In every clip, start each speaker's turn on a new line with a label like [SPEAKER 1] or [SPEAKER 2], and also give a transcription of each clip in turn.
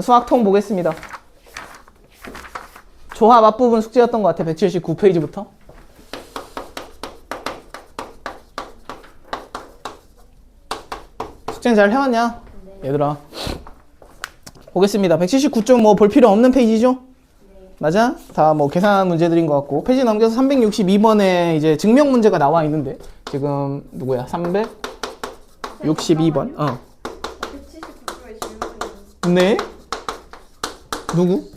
[SPEAKER 1] 수학통 보겠습니다. 조합 앞부분 숙제였던 것 같아. 179페이지부터. 숙제는 잘 해왔냐? 네. 얘들아. 보겠습니다. 179쪽 뭐 볼 필요 없는 페이지죠? 네. 맞아? 다 뭐 계산 문제들인 것 같고. 페이지 넘겨서 362번에 이제 증명 문제가 나와 있는데 지금 누구야? 362번.
[SPEAKER 2] 179조의 질문이
[SPEAKER 1] 네? 누구?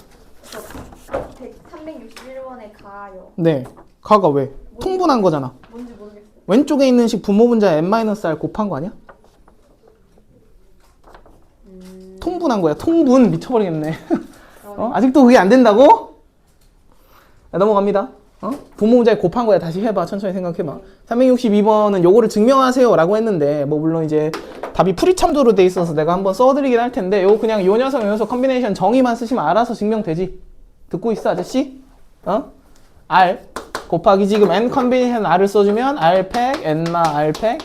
[SPEAKER 2] 361번에 가요.
[SPEAKER 1] 네. 가가 왜? 통분한 거잖아.
[SPEAKER 2] 뭔지 모르겠어요.
[SPEAKER 1] 왼쪽에 있는 식 분모 분자 n-r 곱한 거 아니야? 통분한 거야. 통분. 미쳐버리겠네. 아직도 그게 안 된다고? 야, 넘어갑니다. 분모 분자에 곱한 거야. 다시 해봐. 천천히 생각해봐. 362번은 요거를 증명하세요 라고 했는데 뭐 물론 이제 답이 풀이참조로 돼 있어서 내가 한번 써드리긴 할 텐데 요거 그냥 요 녀석 요 녀석 컨비네이션 정의만 쓰시면 알아서 증명되지. 듣고 있어 아저씨? R 곱하기 지금 n 컨비네이션 R을 써주면 R 팩 n마 R 팩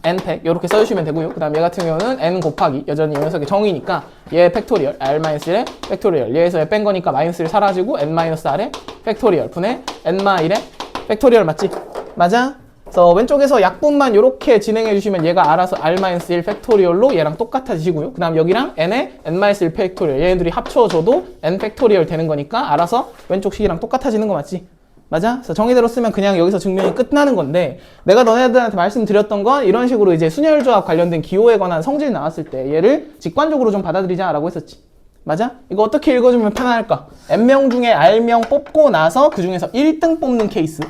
[SPEAKER 1] n 팩 이렇게 써주시면 되고요. 그 다음 얘 같은 경우는 n 곱하기 여전히 이 녀석의 정의니까 얘 팩토리얼 R-1의 팩토리얼 얘에서 뺀 거니까 마이너스 1 사라지고 n-r의 팩토리얼 분의 n-1의 팩토리얼 맞지? 맞아? 그래서 왼쪽에서 약분만 이렇게 진행해 주시면 얘가 알아서 r-1 팩토리얼로 얘랑 똑같아지시고요. 그 다음 여기랑 n의 n-1 팩토리얼 얘네들이 합쳐줘도 n 팩토리얼 되는 거니까 알아서 왼쪽 식이랑 똑같아지는 거 맞지? 맞아? 그래서 정의대로 쓰면 그냥 여기서 증명이 끝나는 건데 내가 너네들한테 말씀드렸던 건 이런 식으로 이제 순혈조합 관련된 기호에 관한 성질 나왔을 때 얘를 직관적으로 좀 받아들이자 라고 했었지. 맞아? 이거 어떻게 읽어주면 편할까? n명 중에 r명 뽑고 나서 그 중에서 1등 뽑는 케이스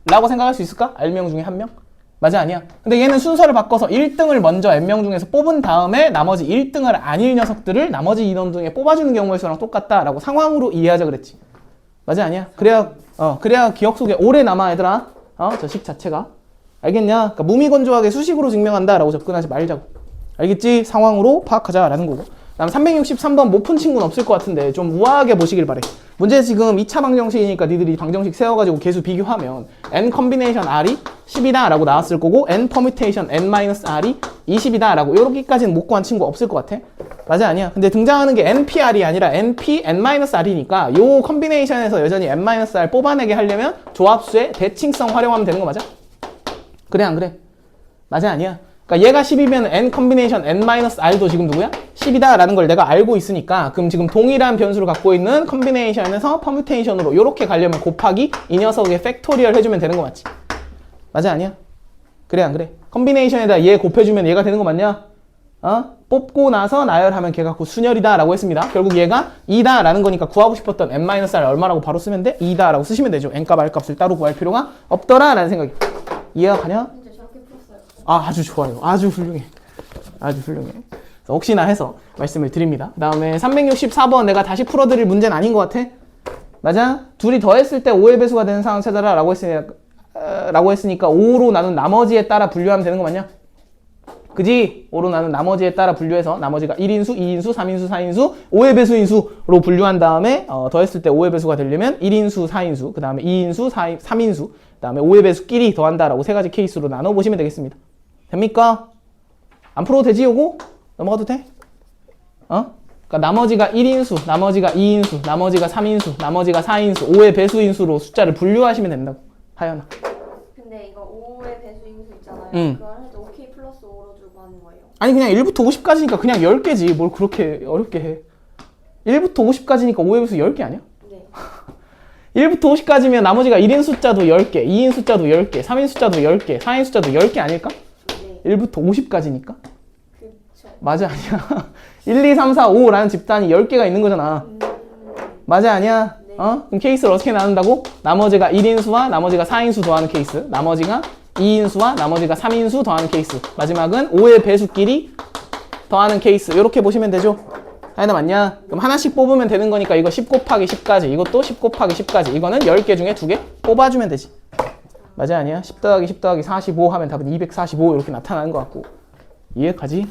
[SPEAKER 1] 라고 생각할 수 있을까? r명 중에 1명? 맞아? 아니야? 근데 얘는 순서를 바꿔서 1등을 먼저 n명 중에서 뽑은 다음에 나머지 1등을 아닐 녀석들을 나머지 인원 중에 뽑아주는 경우의 수랑 똑같다 라고 상황으로 이해하자 그랬지. 맞아? 아니야? 그래야 기억 속에 오래 남아 얘들아. 저 식 자체가. 알겠냐? 그러니까 무미건조하게 수식으로 증명한다 라고 접근하지 말자고. 알겠지? 상황으로 파악하자 라는 거고. 다음 363번 못 푼 친구는 없을 것 같은데 좀 우아하게 보시길 바래. 문제 지금 2차 방정식이니까 니들이 방정식 세워가지고 계수 비교하면 n 컨비네이션 r이 10이다 라고 나왔을 거고 n 퍼뮤테이션 n-r이 20이다 라고 요렇게까지는 못 구한 친구 없을 것 같아. 맞아? 아니야? 근데 등장하는 게 npr이 아니라 np n-r이니까 요 컨비네이션에서 여전히 n-r 뽑아내게 하려면 조합수의 대칭성 활용하면 되는 거 맞아? 그래 안 그래? 맞아? 아니야? 그러니까 얘가 10이면 n 컨비네이션 n-r도 지금 누구야? 10이다 라는 걸 내가 알고 있으니까 그럼 지금 동일한 변수를 갖고 있는 컨비네이션에서 퍼뮤테이션으로 이렇게 가려면 곱하기 이 녀석의 팩토리얼 해주면 되는 거 맞지? 맞아? 아니야? 그래 안 그래? 컨비네이션에다 얘 곱해주면 얘가 되는 거 맞냐? 뽑고 나서 나열하면 걔가 곧 순열이다 라고 했습니다. 결국 얘가 2다 라는 거니까 구하고 싶었던 n-r 얼마라고 바로 쓰면 돼? 2다 라고 쓰시면 되죠. n값 r값을 따로 구할 필요가 없더라 라는 생각이. 이해가 가냐?
[SPEAKER 2] 진짜 저렇게 풀었어요.
[SPEAKER 1] 아주 좋아요. 아주 훌륭해. 아주 훌륭해. 혹시나 해서 말씀을 드립니다. 그 다음에 364번 내가 다시 풀어드릴 문제는 아닌 것 같아? 맞아? 둘이 더했을 때 5의 배수가 되는 상황 찾아라 라고 했으니까 5로 나눈 나머지에 따라 분류하면 되는 거 맞냐? 그지? 5로 나눈 나머지에 따라 분류해서 나머지가 1인수, 2인수, 3인수, 4인수, 5의 배수인수로 분류한 다음에 더했을 때 5의 배수가 되려면 1인수, 4인수, 그 다음에 2인수, 3인수, 그 다음에 5의 배수끼리 더한다라고 세 가지 케이스로 나눠보시면 되겠습니다. 됩니까? 안 풀어도 되지 요거? 넘어가도 돼? 그러니까 나머지가 1인수, 나머지가 2인수, 나머지가 3인수, 나머지가 4인수, 5의 배수인수로 숫자를 분류하시면 된다고. 하연아.
[SPEAKER 2] 근데 이거 5의 배수인수 있잖아요. 그걸 해도 OK 플러스 5로 주고 하는 거예요.
[SPEAKER 1] 아니 그냥 1부터 50까지니까 그냥 10개지. 뭘 그렇게 어렵게 해. 1부터 50까지니까 5의 배수 10개 아니야?
[SPEAKER 2] 네.
[SPEAKER 1] 1부터 50까지면 나머지가 1인 숫자도 10개, 2인 숫자도 10개, 3인 숫자도 10개, 4인 숫자도 10개 아닐까?
[SPEAKER 2] 네.
[SPEAKER 1] 1부터 50까지니까?
[SPEAKER 2] 그쵸.
[SPEAKER 1] 맞아 아니야? 1, 2, 3, 4, 5라는 집단이 10개가 있는 거잖아. 맞아 아니야?
[SPEAKER 2] 네.
[SPEAKER 1] 그럼 케이스를 어떻게 나눈다고? 나머지가 1인수와 나머지가 4인수 더하는 케이스, 나머지가 2인수와 나머지가 3인수 더하는 케이스, 마지막은 5의 배수끼리 더하는 케이스. 이렇게 보시면 되죠? 하나 맞냐? 그럼 하나씩 뽑으면 되는 거니까 이거 10 곱하기 10까지, 이것도 10 곱하기 10까지, 이거는 10개 중에 2개 뽑아주면 되지. 맞아 아니야? 10 더하기 10 더하기 45 하면 답은 245 이렇게 나타나는 것 같고. 이해가지?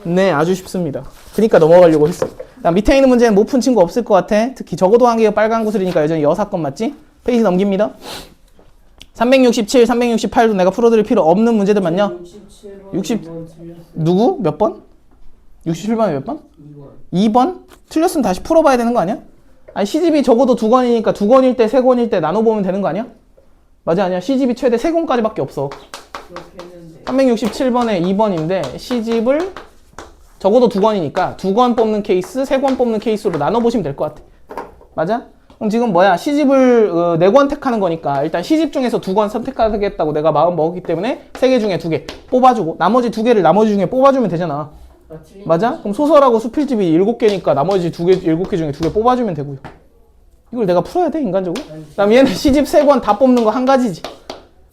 [SPEAKER 1] 네, 아주 쉽습니다. 그러니까 넘어가려고 했어. 밑에 있는 문제는 못 푼 친구 없을 것 같아. 특히 적어도 한 개가 빨간 구슬이니까 여전히 여사건 맞지? 페이지 넘깁니다. 367, 368도 내가 풀어드릴 필요 없는 문제들 맞냐? 60 누구? 몇 번? 67번에 몇 번?
[SPEAKER 3] 2번.
[SPEAKER 1] 2번? 틀렸으면 다시 풀어봐야 되는 거 아니야? 아니 시집이 적어도 2권이니까 2권일 때 3권일 때 나눠보면 되는 거 아니야? 맞아 아니야? 시집이 최대 3권까지밖에 없어.
[SPEAKER 3] 그렇게 했는데
[SPEAKER 1] 367번에 2번인데 시집을 적어도 2권이니까 2권 뽑는 케이스, 3권 뽑는 케이스로 나눠보시면 될 것 같아. 맞아? 그럼 지금 뭐야? 시집을 4권 택하는 거니까 일단 시집 중에서 2권 선택하겠다고 내가 마음 먹었기 때문에 3개 중에 2개 뽑아주고 나머지 2개를 나머지 중에 뽑아주면 되잖아. 맞아? 그럼 소설하고 수필집이 7개니까 나머지 7개 중에 2개 뽑아주면 되고요. 이걸 내가 풀어야 돼 인간적으로? 그다음 얘는 시집 3권 다 뽑는 거 한 가지지.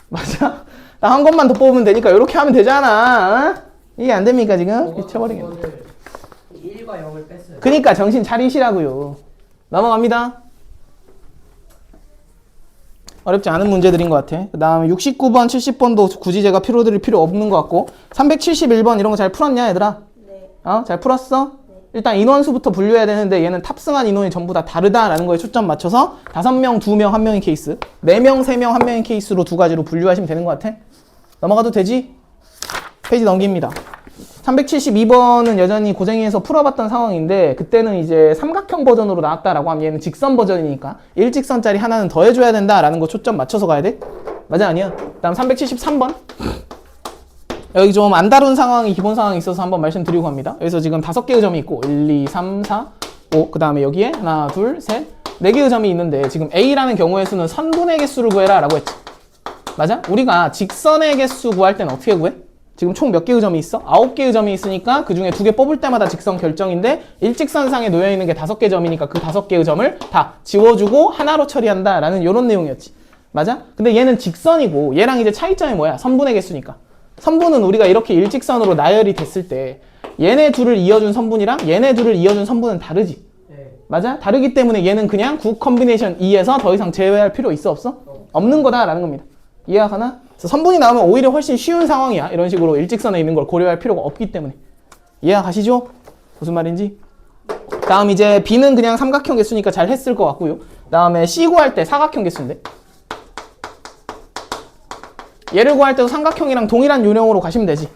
[SPEAKER 1] 맞아? 나 한 권만 더 뽑으면 되니까 이렇게 하면 되잖아. 어? 이게 안 됩니까 지금? 미쳐버리겠네.
[SPEAKER 3] 1과 0을 뺐어요.
[SPEAKER 1] 그니까 정신 차리시라고요. 넘어갑니다. 어렵지 않은 문제들인 것 같아. 그 다음에 69번, 70번도 굳이 제가 풀어드릴 필요 없는 것 같고 371번 이런 거 잘 풀었냐 얘들아?
[SPEAKER 2] 네.
[SPEAKER 1] 잘 풀었어? 일단 인원수부터 분류해야 되는데 얘는 탑승한 인원이 전부 다 다르다라는 거에 초점 맞춰서 5명, 2명, 1명인 케이스 4명, 3명, 1명인 케이스로 2가지로 분류하시면 되는 것 같아. 넘어가도 되지? 페이지 넘깁니다. 372번은 여전히 고생해서 풀어봤던 상황인데 그때는 이제 삼각형 버전으로 나왔다라고 하면 얘는 직선 버전이니까 일직선짜리 하나는 더 해줘야 된다라는 거 초점 맞춰서 가야 돼? 맞아 아니야? 그 다음 373번 여기 좀 안 다룬 상황이 기본 상황이 있어서 한번 말씀드리고 갑니다. 여기서 지금 5개의 점이 있고 1, 2, 3, 4, 5 그 다음에 여기에 하나, 둘, 셋 4개의 점이 있는데 지금 A라는 경우의 수는 선분의 개수를 구해라 라고 했지. 맞아? 우리가 직선의 개수 구할 때는 어떻게 구해? 지금 총 몇 개의 점이 있어? 9개의 점이 있으니까 그 중에 2개 뽑을 때마다 직선 결정인데 일직선상에 놓여있는 게 5개 점이니까 그 5개의 점을 다 지워주고 하나로 처리한다 라는 이런 내용이었지. 맞아? 근데 얘는 직선이고 얘랑 이제 차이점이 뭐야? 선분의 개수니까. 선분은 우리가 이렇게 일직선으로 나열이 됐을 때 얘네 둘을 이어준 선분이랑 얘네 둘을 이어준 선분은 다르지.
[SPEAKER 3] 네.
[SPEAKER 1] 맞아? 다르기 때문에 얘는 그냥 국 컨비네이션 2에서 더 이상 제외할 필요 있어 없어? 없는 거다라는 겁니다. 이해하나? 그래서 선분이 나오면 오히려 훨씬 쉬운 상황이야. 이런 식으로 일직선에 있는 걸 고려할 필요가 없기 때문에. 이해가시죠? 무슨 말인지? 다음 이제 B는 그냥 삼각형 개수니까 잘 했을 것 같고요. 다음에 C 구할 때 사각형 개수인데 얘를 구할 때도 삼각형이랑 동일한 요령으로 가시면 되지.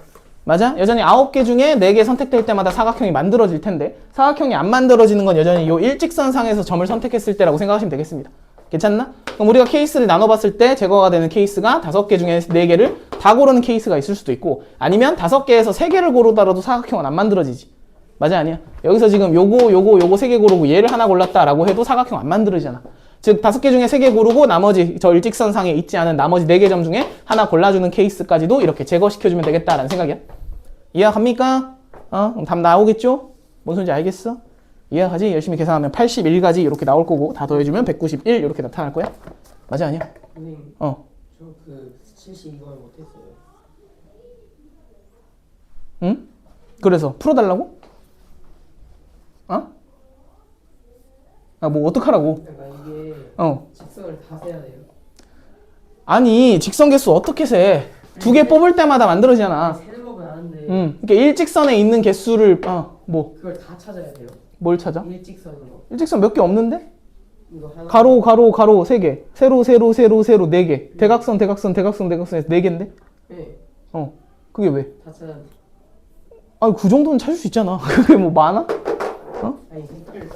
[SPEAKER 1] 맞아? 여전히 9개 중에 4개 선택될 때마다 사각형이 만들어질 텐데 사각형이 안 만들어지는 건 여전히 이 일직선상에서 점을 선택했을 때라고 생각하시면 되겠습니다. 괜찮나? 그럼 우리가 케이스를 나눠봤을 때 제거가 되는 케이스가 5개 중에 4개를 다 고르는 케이스가 있을 수도 있고 아니면 5개에서 3개를 고르더라도 사각형은 안 만들어지지. 맞아 아니야? 여기서 지금 요거 3개 고르고 얘를 하나 골랐다라고 해도 사각형 안 만들어지잖아. 즉 5개 중에 3개 고르고 나머지 저 일직선상에 있지 않은 나머지 4개 점 중에 하나 골라주는 케이스까지도 이렇게 제거시켜주면 되겠다라는 생각이야. 이해갑니까? 그럼 답 나오겠죠? 뭔 소리인지 알겠어? 이해하지? 열심히 계산하면 81가지 이렇게 나올 거고 다 더해주면 191 이렇게 나타날 거야. 맞아 아니야?
[SPEAKER 3] 선생님
[SPEAKER 1] 저
[SPEAKER 3] 그 72번을 못했어요.
[SPEAKER 1] 응? 그래서 풀어달라고? 뭐 어떡하라고?
[SPEAKER 3] 그러니까 이게 직선을 다 세야 돼요.
[SPEAKER 1] 아니 직선 개수 어떻게 세? 2개 뽑을 때마다 만들어지잖아.
[SPEAKER 3] 세는 법은 아는데
[SPEAKER 1] 그러니까 일직선에 있는 개수를 뭐
[SPEAKER 3] 그걸 다 찾아야 돼요.
[SPEAKER 1] 뭘 찾아?
[SPEAKER 3] 일직선인 거.
[SPEAKER 1] 일직선 몇 개 없는데?
[SPEAKER 3] 이거 하나.
[SPEAKER 1] 가로 3개, 세로 4개, 대각선 대각선에서 4개인데?
[SPEAKER 3] 네.
[SPEAKER 1] 그게 왜?
[SPEAKER 3] 다 찾아야 돼.
[SPEAKER 1] 아니 그 정도는 찾을 수 있잖아. 그게 뭐 많아?
[SPEAKER 3] 아니 댓글.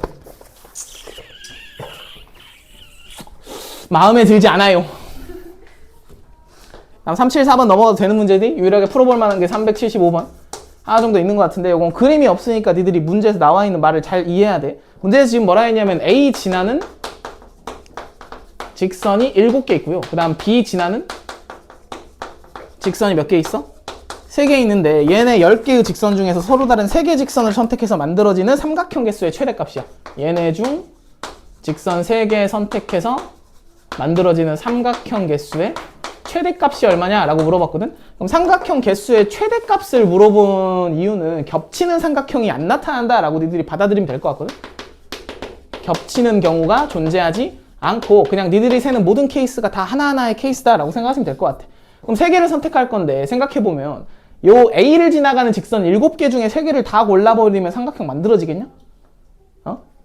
[SPEAKER 1] 마음에 들지 않아요. 다음 374번 넘어가도 되는 문제들이 유일하게 풀어볼 만한 게 375번 하나 정도 있는 것 같은데 이건 그림이 없으니까 니들이 문제에서 나와 있는 말을 잘 이해해야 돼. 문제에서 지금 뭐라 했냐면 A 지나는 직선이 7개 있고요. 그 다음 B 지나는 직선이 몇 개 있어? 3개 있는데 얘네 10개의 직선 중에서 서로 다른 3개 직선을 선택해서 만들어지는 삼각형 개수의 최대값이야. 얘네 중 직선 3개 선택해서 만들어지는 삼각형 개수의 최대값이 얼마냐 라고 물어봤거든. 그럼 삼각형 개수의 최대값을 물어본 이유는 겹치는 삼각형이 안 나타난다 라고 니들이 받아들이면 될 것 같거든. 겹치는 경우가 존재하지 않고 그냥 니들이 세는 모든 케이스가 다 하나하나의 케이스다 라고 생각하시면 될 것 같아. 그럼 3개를 선택할 건데 생각해보면 요 A를 지나가는 직선 7개 중에 3개를 다 골라버리면 삼각형 만들어지겠냐?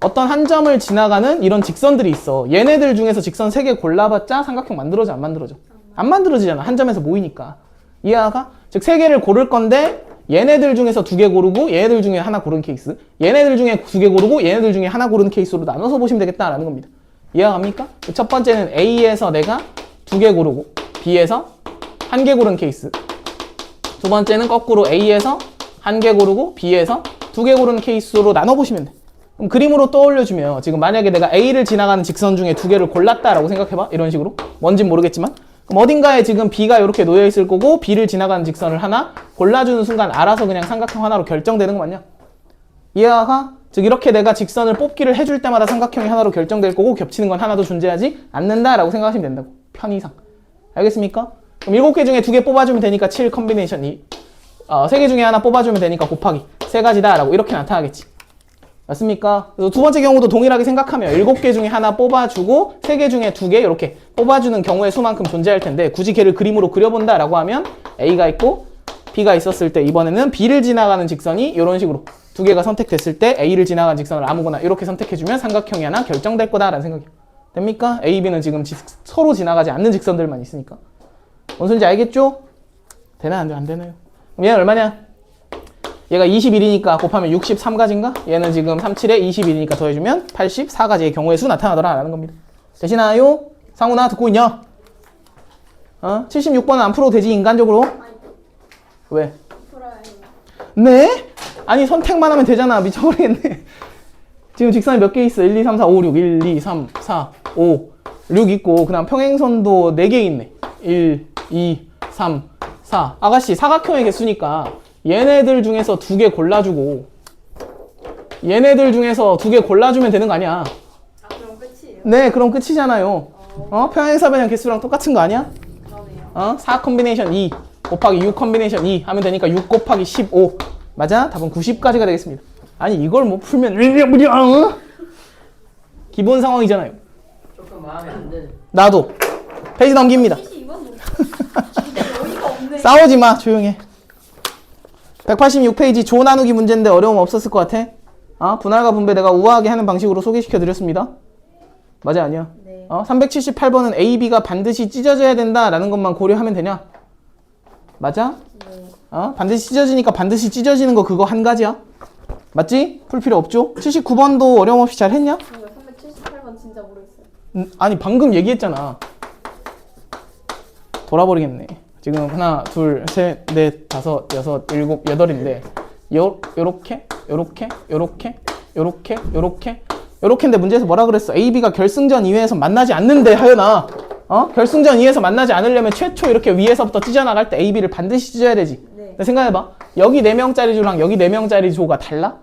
[SPEAKER 1] 어떤 한 점을 지나가는 이런 직선들이 있어. 얘네들 중에서 직선 3개 골라봤자 삼각형 만들어져 안 만들어져? 안 만들어지잖아. 한 점에서 모이니까. 이해가? 즉 3개를 고를 건데 얘네들 중에서 두 개 고르고 얘네들 중에 하나 고르는 케이스, 얘네들 중에 두 개 고르고 얘네들 중에 하나 고르는 케이스로 나눠서 보시면 되겠다라는 겁니다. 이해가 갑니까? 첫 번째는 A에서 내가 두 개 고르고 B에서 한 개 고르는 케이스. 두 번째는 거꾸로 A에서 한 개 고르고 B에서 두 개 고르는 케이스로 나눠보시면 돼. 그럼 그림으로 떠올려주면 지금 만약에 내가 A를 지나가는 직선 중에 두 개를 골랐다라고 생각해봐. 이런 식으로. 뭔진 모르겠지만. 그럼 어딘가에 지금 B가 이렇게 놓여있을 거고 B를 지나가는 직선을 하나 골라주는 순간 알아서 그냥 삼각형 하나로 결정되는 거 맞냐? 이해가 가? 즉 이렇게 내가 직선을 뽑기를 해줄 때마다 삼각형이 하나로 결정될 거고 겹치는 건 하나도 존재하지 않는다라고 생각하시면 된다고. 편의상. 알겠습니까? 그럼 7개 중에 2개 뽑아주면 되니까 7 컨비네이션 2. 3개 중에 하나 뽑아주면 되니까 곱하기 3가지다 라고 이렇게 나타나겠지. 맞습니까? 그래서 두 번째 경우도 동일하게 생각하면 7개 중에 하나 뽑아주고 3개 중에 2개 이렇게 뽑아주는 경우의 수만큼 존재할 텐데 굳이 걔를 그림으로 그려본다 라고 하면 A가 있고 B가 있었을 때 이번에는 B를 지나가는 직선이 이런 식으로 2개가 선택됐을 때 A를 지나가는 직선을 아무거나 이렇게 선택해주면 삼각형이 하나 결정될 거다라는 생각이에요. 됩니까? A, B는 지금 서로 지나가지 않는 직선들만 있으니까. 뭔 소리인지 알겠죠? 되나 안 되나요? 그럼 얘는 얼마냐? 얘가 21이니까 곱하면 63가지인가? 얘는 지금 37에 21이니까 더해주면 84가지의 경우의 수 나타나더라 라는 겁니다. 되시나요? 상훈아 듣고 있냐? 76번은 안 풀어도 되지 인간적으로? 왜?
[SPEAKER 2] 풀어야 해요.
[SPEAKER 1] 네? 아니 선택만 하면 되잖아. 미쳐버리겠네. 지금 직선이 몇 개 있어? 1, 2, 3, 4, 5, 6 1, 2, 3, 4, 5 6 있고 그 다음 평행선도 4개 있네. 1, 2, 3, 4 아가씨 사각형의 개수니까 얘네들 중에서 2개 골라주고 얘네들 중에서 2개 골라주면 되는 거 아니야?
[SPEAKER 2] 아 그럼 끝이에요?
[SPEAKER 1] 네 그럼 끝이잖아요. 평행사변형 개수랑 똑같은 거 아니야?
[SPEAKER 2] 그러네요.
[SPEAKER 1] 4 컨비네이션 2 곱하기 6 컨비네이션 2 하면 되니까 6 곱하기 15 맞아? 답은 90까지가 되겠습니다. 아니 이걸 뭐 풀면 기본 상황이잖아요.
[SPEAKER 3] 조금 마음에 안 드는.
[SPEAKER 1] 나도 페이지 넘깁니다.
[SPEAKER 2] 72번 어이가 없네.
[SPEAKER 1] 싸우지 마 조용해. 186페이지 조 나누기 문제인데 어려움 없었을 것 같아? 분할과 분배 내가 우아하게 하는 방식으로 소개시켜 드렸습니다. 맞아 아니야?
[SPEAKER 2] 네.
[SPEAKER 1] 378번은 A, B가 반드시 찢어져야 된다라는 것만 고려하면 되냐? 맞아?
[SPEAKER 2] 네.
[SPEAKER 1] 반드시 찢어지니까 반드시 찢어지는 거 그거 한 가지야. 맞지? 풀 필요 없죠? 79번도 어려움 없이 잘 했냐?
[SPEAKER 2] 이거 378번 진짜 모르겠어요.
[SPEAKER 1] 아니 방금 얘기했잖아. 돌아버리겠네. 지금 하나, 둘, 셋, 넷, 다섯, 여섯, 일곱, 여덟인데 요렇게 요렇게인데 문제에서 뭐라 그랬어? A, B가 결승전 2회에서 만나지 않는데 하연아. 결승전 2회에서 만나지 않으려면 최초 이렇게 위에서부터 찢어나갈 때 A, B를 반드시 찢어야 되지.
[SPEAKER 2] 네.
[SPEAKER 1] 근데 생각해봐. 여기 4명짜리 조랑 여기 4명짜리 조가 달라?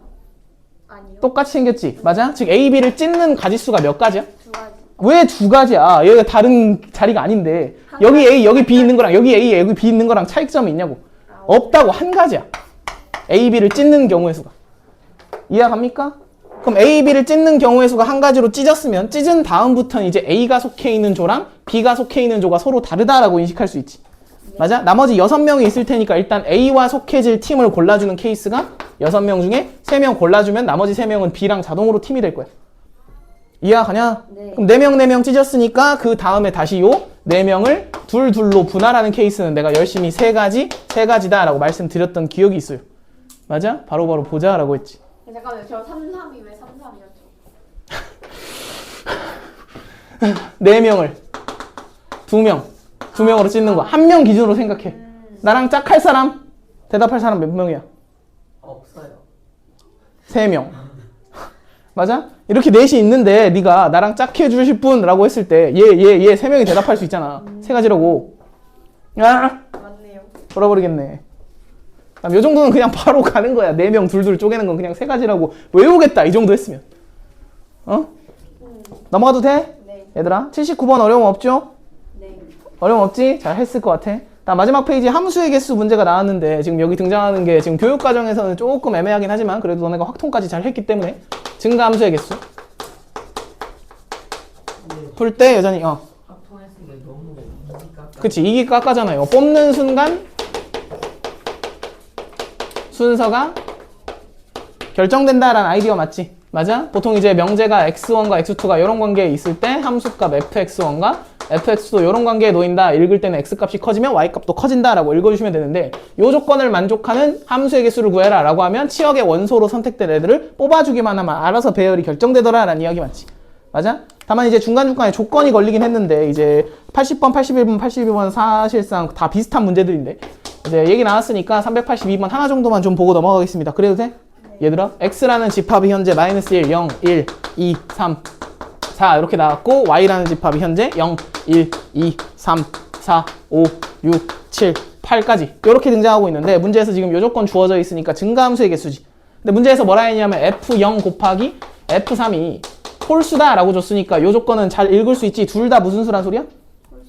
[SPEAKER 2] 아니요.
[SPEAKER 1] 똑같이 생겼지? 맞아? 즉 A, B를 찢는 가지수가 몇 가지야?
[SPEAKER 2] 2가지.
[SPEAKER 1] 왜 2가지야? 여기가 다른 자리가 아닌데 여기 A, 여기 B 있는 거랑 여기 A, 여기 B 있는 거랑 차이점이 있냐고. 없다고. 한 가지야. A, B를 찢는 경우의 수가. 이해가 갑니까? 그럼 A, B를 찢는 경우의 수가 한 가지로 찢었으면 찢은 다음부터는 이제 A가 속해 있는 조랑 B가 속해 있는 조가 서로 다르다라고 인식할 수 있지. 맞아? 나머지 6명이 있을 테니까 일단 A와 속해질 팀을 골라주는 케이스가 6명 중에 3명 골라주면 나머지 3명은 B랑 자동으로 팀이 될 거야. 이해가 가냐?
[SPEAKER 2] 네.
[SPEAKER 1] 그럼 4명 찢었으니까 그 다음에 다시 요 4명을 둘로 분할하는 케이스는 내가 열심히 3가지다 라고 말씀드렸던 기억이 있어요. 맞아? 바로바로 보자 라고 했지.
[SPEAKER 2] 잠깐만요. 저 3-3이 왜 3-3이었죠?
[SPEAKER 1] 4명을 2명으로 찢는 거야. 1명 기준으로 생각해. 나랑 짝할 사람? 대답할 사람 몇 명이야?
[SPEAKER 3] 없어요.
[SPEAKER 1] 3명. 맞아? 이렇게 넷이 있는데 네가 나랑 짝해 주실 분? 라고 했을 때 얘 3명이 대답할 수 있잖아. 3가지라고.
[SPEAKER 2] 맞네요.
[SPEAKER 1] 돌아버리겠네. 요 정도는 그냥 바로 가는 거야. 4명 둘 쪼개는 건 그냥 3가지라고 외우겠다. 이 정도 했으면. 넘어가도 돼?
[SPEAKER 2] 네.
[SPEAKER 1] 얘들아 79번 어려움 없죠?
[SPEAKER 2] 네.
[SPEAKER 1] 어려움 없지? 잘 했을 것 같아. 다음 마지막 페이지 함수의 개수 문제가 나왔는데 지금 여기 등장하는 게 지금 교육과정에서는 조금 애매하긴 하지만 그래도 너네가 확통까지 잘 했기 때문에 증가 함수의 개수 풀 때 여전히
[SPEAKER 3] 합통했으니까 너무 이니까.
[SPEAKER 1] 그치 이게 깎아잖아요. 뽑는 순간 순서가 결정된다라는 아이디어 맞지? 맞아? 보통 이제 명제가 x1과 x2가 이런 관계에 있을 때 함수값 fx1과 fx도 이런 관계에 놓인다. 읽을 때는 x값이 커지면 y값도 커진다라고 읽어주시면 되는데 요 조건을 만족하는 함수의 개수를 구해라 라고 하면 치역의 원소로 선택된 애들을 뽑아주기만 하면 알아서 배열이 결정되더라 라는 이야기 맞지? 맞아? 다만 이제 중간중간에 조건이 걸리긴 했는데 이제 80번, 81번, 82번 사실상 다 비슷한 문제들인데 이제 얘기 나왔으니까 382번 하나 정도만 좀 보고 넘어가겠습니다. 그래도 돼? 얘들아 x라는 집합이 현재 마이너스 1, 0, 1, 2, 3, 4 이렇게 나왔고 y라는 집합이 현재 0, 1, 2, 3, 4, 5, 6, 7, 8까지 이렇게 등장하고 있는데 문제에서 지금 요 조건 주어져 있으니까 증가함수의 개수지. 근데 문제에서 뭐라 했냐면 f0 곱하기 f3이 홀수다 라고 줬으니까 요 조건은 잘 읽을 수 있지. 둘 다 무슨 수란 소리야?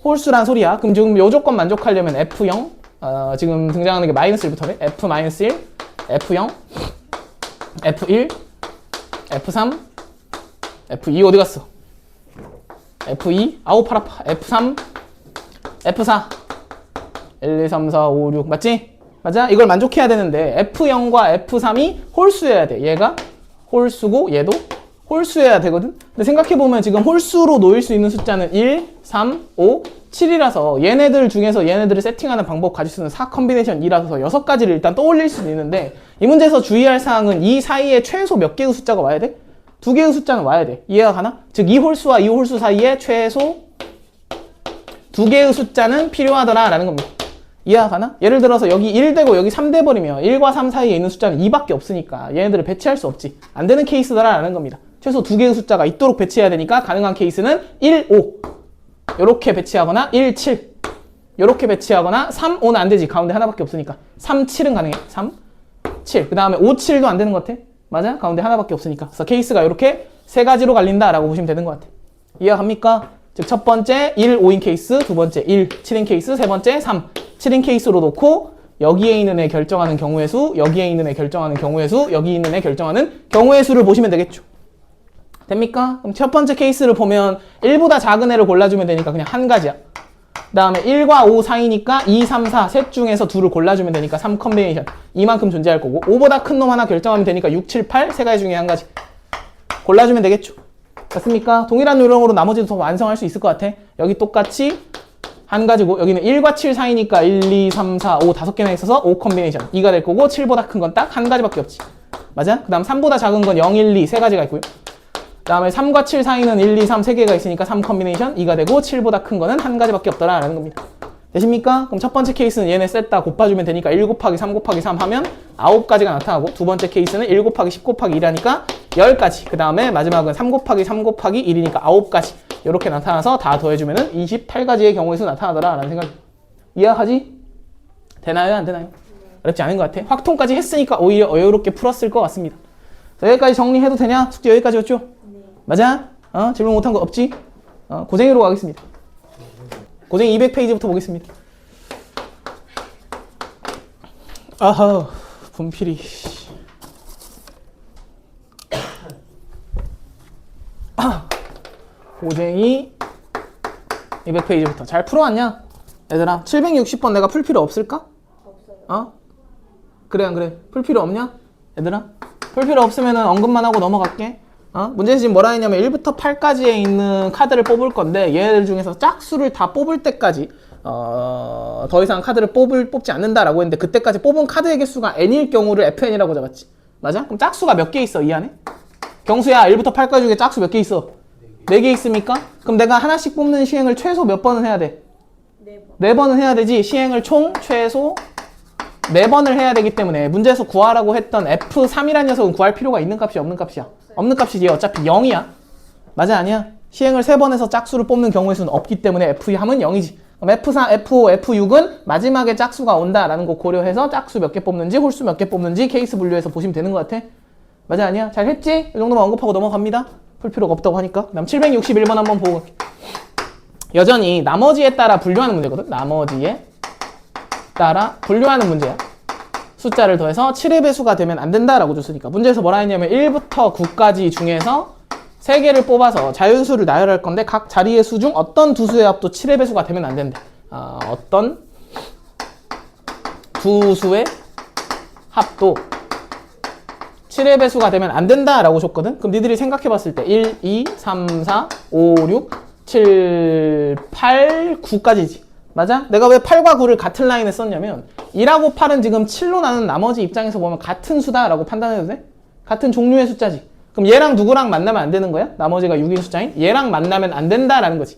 [SPEAKER 1] 홀수란 소리야. 그럼 지금 요 조건 만족하려면 f0 지금 등장하는 게 마이너스 1부터네. f-1, f0, f1, f3, f2 어디 갔어? f2, 아우 팔 아파. f3, f4, 1, 2, 3, 4, 5, 6 맞지? 맞아? 이걸 만족해야 되는데 f0과 f3이 홀수여야 돼. 얘가 홀수고 얘도 홀수여야 되거든? 근데 생각해보면 지금 홀수로 놓일 수 있는 숫자는 1, 3, 5, 7이라서 얘네들 중에서 얘네들을 세팅하는 방법 가질 수 있는 4 컨비네이션이라서 6가지를 일단 떠올릴 수는 있는데 이 문제에서 주의할 사항은 이 사이에 최소 몇 개의 숫자가 와야 돼? 2개의 숫자는 와야 돼. 이해가 가나? 즉 이 홀수와 이 홀수 사이에 최소 2개의 숫자는 필요하더라 라는 겁니다. 이해가 가나? 예를 들어서 여기 1 되고 여기 3 돼버리면 1과 3 사이에 있는 숫자는 2밖에 없으니까 얘네들을 배치할 수 없지. 안 되는 케이스더라 라는 겁니다. 최소 2개의 숫자가 있도록 배치해야 되니까 가능한 케이스는 1, 5 요렇게 배치하거나 1, 7 요렇게 배치하거나 3, 5는 안 되지. 가운데 하나밖에 없으니까 3, 7은 가능해. 3, 7 그 다음에 5, 7도 안 되는 것 같아. 맞아? 가운데 하나밖에 없으니까. 그래서 케이스가 이렇게 세 가지로 갈린다 라고 보시면 되는 것 같아. 이해가 갑니까? 즉 첫 번째 1, 5인 케이스, 두 번째 1, 7인 케이스, 세 번째 3, 7인 케이스로 놓고 여기에 있는 애 결정하는 경우의 수, 여기에 있는 애 결정하는 경우의 수, 여기 있는 애 결정하는 경우의 수를 보시면 되겠죠. 됩니까? 그럼 첫 번째 케이스를 보면 1보다 작은 애를 골라주면 되니까 그냥 한 가지야. 그 다음에 1과 5 사이니까 2, 3, 4 셋 중에서 둘을 골라주면 되니까 3 컨비네이션 이만큼 존재할 거고 5보다 큰 놈 하나 결정하면 되니까 6, 7, 8 세 가지 중에 한 가지 골라주면 되겠죠. 맞습니까? 동일한 요령으로 나머지도 더 완성할 수 있을 것 같아. 여기 똑같이 한 가지고 여기는 1과 7 사이니까 1, 2, 3, 4, 5 다섯 개나 있어서 5 컨비네이션 2가 될 거고 7보다 큰 건 딱 한 가지밖에 없지. 맞아? 그 다음 3보다 작은 건 0, 1, 2 세 가지가 있고요. 그 다음에 3과 7 사이는 1, 2, 3 3개가 있으니까 3 컨비네이션 2가 되고 7보다 큰 거는 한 가지밖에 없더라 라는 겁니다. 되십니까? 그럼 첫 번째 케이스는 얘네 셋 다 곱해주면 되니까 1 곱하기 3 곱하기 3 하면 9가지가 나타나고 두 번째 케이스는 1 곱하기 10 곱하기 1하니까 10가지 그 다음에 마지막은 3 곱하기 3 곱하기 1이니까 9가지 이렇게 나타나서 다 더해주면 28가지의 경우의 수 나타나더라 라는 생각이 이해하지? 되나요? 안 되나요? 어렵지 않은 것 같아. 확통까지 했으니까 오히려 어이롭게 풀었을 것 같습니다. 자, 여기까지 정리해도 되냐? 숙제 여기까지였죠?
[SPEAKER 2] 네.
[SPEAKER 1] 맞아? 질문 못한 거 없지? 고생이로 가겠습니다. 고생 200페이지부터 보겠습니다. 아하, 분필이. 고생이 200페이지부터 잘 풀어왔냐? 얘들아, 760번 내가 풀 필요 없을까?
[SPEAKER 2] 없어요.
[SPEAKER 1] 그래 안 그래? 풀 필요 없냐? 얘들아? 풀 필요 없으면 언급만 하고 넘어갈게. 문제에서 지금 뭐라 했냐면 1부터 8까지에 있는 카드를 뽑을 건데 얘들 중에서 짝수를 다 뽑을 때까지 더 이상 카드를 뽑지 않는다라고 했는데 그때까지 뽑은 카드의 개수가 n일 경우를 fn이라고 잡았지. 맞아? 그럼 짝수가 몇 개 있어 이 안에? 경수야 1부터 8까지 중에 짝수 몇 개 있어? 4개 있습니까? 그럼 내가 하나씩 뽑는 시행을 최소 몇 번은 해야 돼?
[SPEAKER 2] 4번.
[SPEAKER 1] 4번은 해야 되지. 시행을 총 최소 4번을 해야 되기 때문에 문제에서 구하라고 했던 F3이라는 녀석은 구할 필요가 있는 값이 없는 값이야? 없는 값이지. 어차피 0이야. 맞아 아니야? 시행을 3번 해서 짝수를 뽑는 경우의 수는 없기 때문에 F3은 0이지. 그럼 F4, F5, F6은 마지막에 짝수가 온다라는 거 고려해서 짝수 몇 개 뽑는지 홀수 몇 개 뽑는지 케이스 분류해서 보시면 되는 것 같아. 맞아 아니야? 잘 했지? 이 정도만 언급하고 넘어갑니다. 풀 필요가 없다고 하니까. 그 다음 761번 한번 보고 갈게. 여전히 나머지에 따라 분류하는 문제거든. 나머지에 따라 분류하는 문제야. 숫자를 더해서 7의 배수가 되면 안 된다라고 줬으니까 문제에서 뭐라 했냐면 1부터 9까지 중에서 3개를 뽑아서 자연수를 나열할 건데 각 자리의 수 중 어떤 두 수의 합도 7의 배수가 되면 안 된대. 어떤 두 수의 합도 7의 배수가 되면 안 된다라고 줬거든. 그럼 니들이 생각해 봤을 때 1, 2, 3, 4, 5, 6, 7, 8, 9까지지. 맞아? 내가 왜 8과 9를 같은 라인에 썼냐면 2하고 8은 지금 7로 나눈 나머지 입장에서 보면 같은 수다라고 판단해도 돼? 같은 종류의 숫자지. 그럼 얘랑 누구랑 만나면 안 되는 거야? 나머지가 6인 숫자인 얘랑 만나면 안 된다라는 거지.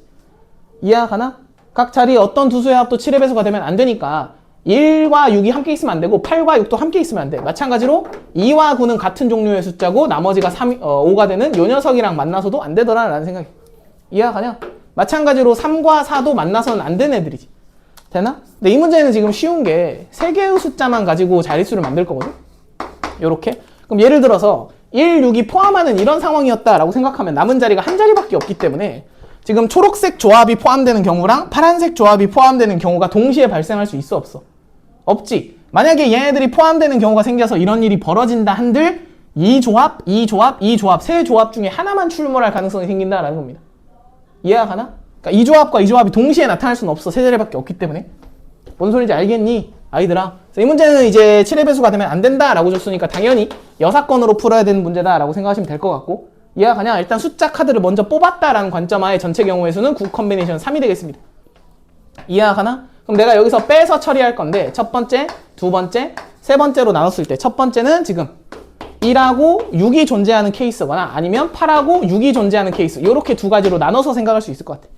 [SPEAKER 1] 이해가나? 각 자리에 어떤 두 수의 합도 7의 배수가 되면 안 되니까 1과 6이 함께 있으면 안 되고 8과 6도 함께 있으면 안 돼. 마찬가지로 2와 9는 같은 종류의 숫자고 나머지가 5가 되는 요 녀석이랑 만나서도 안 되더라 라는 생각이. 이해가냐? 마찬가지로 3과 4도 만나서는 안 되는 애들이지. 되나? 근데 이 문제는 지금 쉬운 게 3개의 숫자만 가지고 자릿수를 만들 거거든? 요렇게. 그럼 예를 들어서 1, 6이 포함하는 이런 상황이었다라고 생각하면 남은 자리가 한 자리밖에 없기 때문에 지금 초록색 조합이 포함되는 경우랑 파란색 조합이 포함되는 경우가 동시에 발생할 수 있어 없어? 없지. 만약에 얘네들이 포함되는 경우가 생겨서 이런 일이 벌어진다 한들 이 조합, 이 조합, 이 조합 세 조합 중에 하나만 출몰할 가능성이 생긴다라는 겁니다. 이해가 가나? 그러니까 이 조합과 이 조합이 동시에 나타날 수는 없어. 세 자리밖에 없기 때문에. 뭔 소리인지 알겠니? 아이들아. 이 문제는 이제 7의 배수가 되면 안 된다라고 줬으니까 당연히 여사건으로 풀어야 되는 문제다라고 생각하시면 될 것 같고. 이해가 가냐? 일단 숫자 카드를 먼저 뽑았다라는 관점하에 전체 경우의 수는 9 컨비네이션 3이 되겠습니다. 이해가 가나? 그럼 내가 여기서 빼서 처리할 건데 첫 번째, 두 번째, 세 번째로 나눴을 때 첫 번째는 지금 1하고 6이 존재하는 케이스거나 아니면 8하고 6이 존재하는 케이스 이렇게 두 가지로 나눠서 생각할 수 있을 것 같아.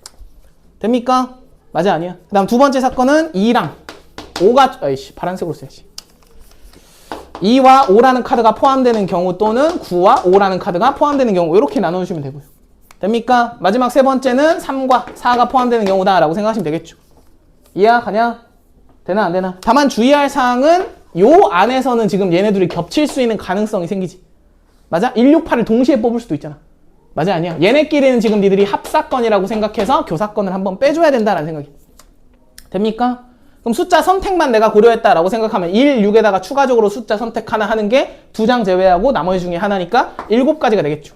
[SPEAKER 1] 됩니까? 맞아 아니야? 그 다음 두 번째 사건은 2랑 5가 아이씨 파란색으로 써야지. 2와 5라는 카드가 포함되는 경우 또는 9와 5라는 카드가 포함되는 경우 이렇게 나눠주시면 되고요. 됩니까? 마지막 세 번째는 3과 4가 포함되는 경우다 라고 생각하시면 되겠죠. 이해가 가냐? 되나 안 되나? 다만 주의할 사항은 요 안에서는 지금 얘네 둘이 겹칠 수 있는 가능성이 생기지. 맞아? 1, 6, 8을 동시에 뽑을 수도 있잖아. 맞아 아니야? 얘네끼리는 지금 니들이 합사건이라고 생각해서 교사건을 한번 빼줘야 된다라는 생각이. 됩니까? 그럼 숫자 선택만 내가 고려했다라고 생각하면 1, 6에다가 추가적으로 숫자 선택 하나 하는 게 2장 제외하고 나머지 중에 하나니까 7가지가 되겠죠.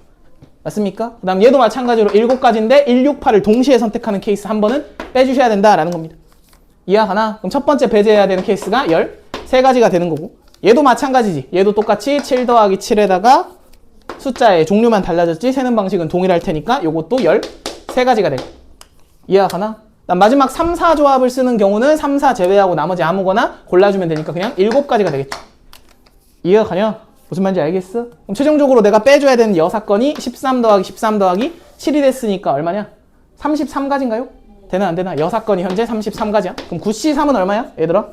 [SPEAKER 1] 맞습니까? 그 다음 얘도 마찬가지로 7가지인데 1, 6, 8을 동시에 선택하는 케이스 한 번은 빼주셔야 된다라는 겁니다. 이해가나? 그럼 첫 번째 배제해야 되는 케이스가 13가지가 되는 거고 얘도 마찬가지지. 얘도 똑같이 7 더하기 7에다가 숫자의 종류만 달라졌지 세는 방식은 동일할 테니까 요것도 13가지가 되고. 이해가나? 마지막 3, 4 조합을 쓰는 경우는 3, 4 제외하고 나머지 아무거나 골라주면 되니까 그냥 7가지가 되겠죠. 이해가 가냐? 무슨 말인지 알겠어? 그럼 최종적으로 내가 빼줘야 되는 여사건이 13 더하기 13 더하기 7이 됐으니까 얼마냐? 33가지인가요? 되나 안 되나? 여사건이 현재 33가지야. 그럼 9C3은 얼마야? 얘들아?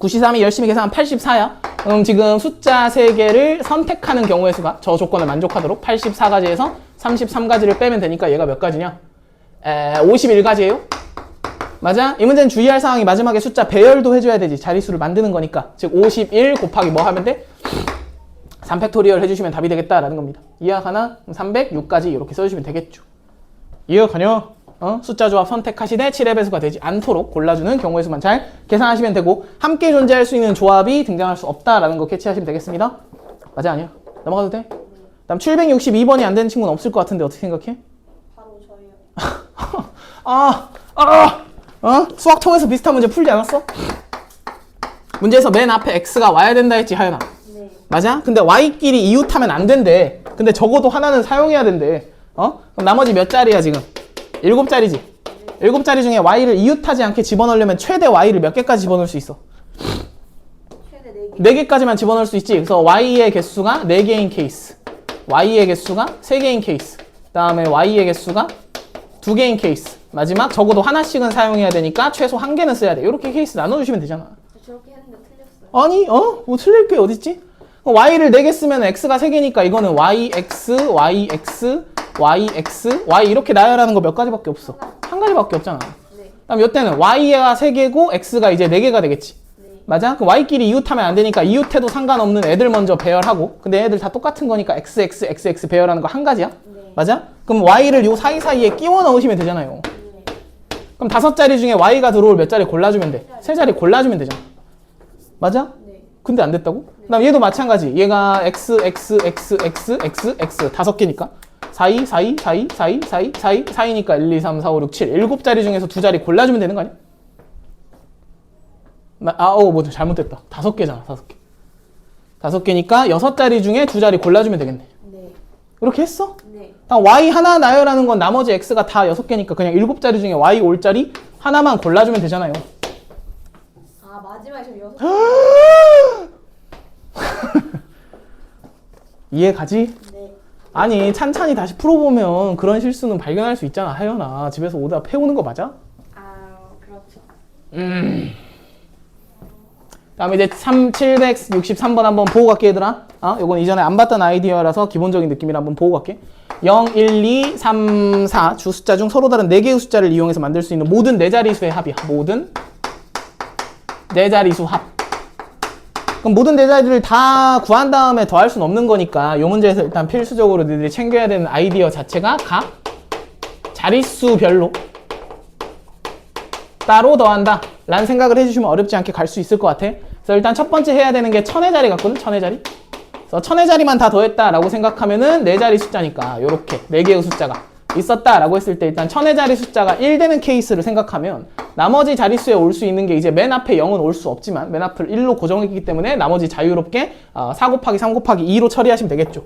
[SPEAKER 1] 9C3이 열심히 계산하면 84야. 그럼 지금 숫자 3개를 선택하는 경우의 수가 저 조건을 만족하도록 84가지에서 33가지를 빼면 되니까 얘가 몇 가지냐? 51가지예요? 맞아? 이 문제는 주의할 사항이 마지막에 숫자 배열도 해줘야 되지. 자릿수를 만드는 거니까. 즉 51 곱하기 뭐 하면 돼? 3팩토리얼 해주시면 답이 되겠다라는 겁니다. 이해가 가나? 306까지 이렇게 써주시면 되겠죠. 이해가 가냐? 숫자 조합 선택하시되 7의 배수가 되지 않도록 골라주는 경우의 수만 잘 계산하시면 되고 함께 존재할 수 있는 조합이 등장할 수 없다라는 거 캐치하시면 되겠습니다. 맞아 아니야? 넘어가도 돼? 다음 762번이 안 되는 친구는 없을 것 같은데 어떻게 생각해?
[SPEAKER 2] 바로 저예요.
[SPEAKER 1] 수학 통해서 비슷한 문제 풀지 않았어? 문제에서 맨 앞에 x가 와야 된다 했지 하연아.
[SPEAKER 2] 네.
[SPEAKER 1] 맞아? 근데 y끼리 이웃하면 안 된대. 근데 적어도 하나는 사용해야 된대. 그럼 나머지 몇 자리야 지금? 7자리지. 7자리 중에 y를 이웃하지 않게 집어넣으려면 최대 y를 몇 개까지 집어넣을 수 있어?
[SPEAKER 2] 최대 4개.
[SPEAKER 1] 4개까지만 집어넣을 수 있지. 그래서 y의 개수가 4개인 케이스, y의 개수가 3개인 케이스, 그 다음에 y의 개수가 2개인 케이스, 마지막 적어도 하나씩은 사용해야 되니까 최소 1개는 써야 돼. 이렇게 케이스 나눠주시면 되잖아.
[SPEAKER 2] 저렇게 했는데 틀렸어요.
[SPEAKER 1] 아니 뭐 틀릴 게 어딨지? y를 4개 쓰면 x가 3개니까 이거는 yx, yx, yx, y 이렇게 나열하는 거 몇 가지밖에 없어. 한 가지밖에 없잖아.
[SPEAKER 2] 네.
[SPEAKER 1] 그다음 이때는 y가 3개고 x가 이제 4개가 되겠지.
[SPEAKER 2] 네.
[SPEAKER 1] 맞아? 그 y끼리 이웃하면 안 되니까 이웃해도 상관없는 애들 먼저 배열하고 근데 애들 다 똑같은 거니까 x, x, x, x 배열하는 거 한 가지야.
[SPEAKER 2] 네.
[SPEAKER 1] 맞아? 그럼 y를 요 사이사이에 끼워 넣으시면 되잖아요.
[SPEAKER 2] 네.
[SPEAKER 1] 그럼 5자리 중에 y가 들어올 몇 자리 골라주면 돼? 3자리 골라주면 되잖아. 맞아?
[SPEAKER 2] 네.
[SPEAKER 1] 근데 안 됐다고? 그다음 얘도 마찬가지. 얘가 x, x, x, x, x, x 5개니까 42, 42, 42, 42, 42, 42, 4이니까 1, 2, 3, 4, 5, 6, 7 7자리 중에서 2자리 골라주면 되는 거 아니야? 뭐 잘못됐다. 5개잖아. 5개. 5개니까 6자리 중에 2자리 골라주면 되겠네.
[SPEAKER 2] 네.
[SPEAKER 1] 이렇게 했어?
[SPEAKER 2] 네.
[SPEAKER 1] y 하나 나열하는 건 나머지 x가 다 6개니까 그냥 7자리 중에 y 올 자리 하나만 골라주면 되잖아요.
[SPEAKER 2] 아 마지막에 좀 6.
[SPEAKER 1] 이해 가지?
[SPEAKER 2] 네.
[SPEAKER 1] 아니 찬찬히 다시 풀어보면 그런 실수는 발견할 수 있잖아. 하연아 집에서 오다 패오는 거 맞아?
[SPEAKER 2] 아 그렇죠.
[SPEAKER 1] 다음에 이제 763번 한번 보고 갈게 얘들아. 요건 이전에 안 봤던 아이디어라서 기본적인 느낌이라 한번 보고 갈게. 0, 1, 2, 3, 4 주 숫자 중 서로 다른 4개의 숫자를 이용해서 만들 수 있는 모든 4자리수의 합이야. 모든 4자리수 합. 그럼 모든 4자리를 다 구한 다음에 더할 수는 없는 거니까 요 문제에서 일단 필수적으로 너희들이 챙겨야 되는 아이디어 자체가 각 자릿수별로 따로 더한다 라는 생각을 해주시면 어렵지 않게 갈 수 있을 것 같아. 그래서 일단 첫 번째 해야 되는 게 1000의 자리 같거든. 1000의 자리. 그래서 1000의 자리만 다 더했다 라고 생각하면은 4자리 숫자니까 요렇게 4개의 숫자가 있었다 라고 했을 때 일단 1000의 자리 숫자가 1 되는 케이스를 생각하면 나머지 자릿수에 올 수 있는 게 이제 맨 앞에 0은 올 수 없지만 맨 앞을 1로 고정했기 때문에 나머지 자유롭게 4 곱하기 3 곱하기 2로 처리하시면 되겠죠.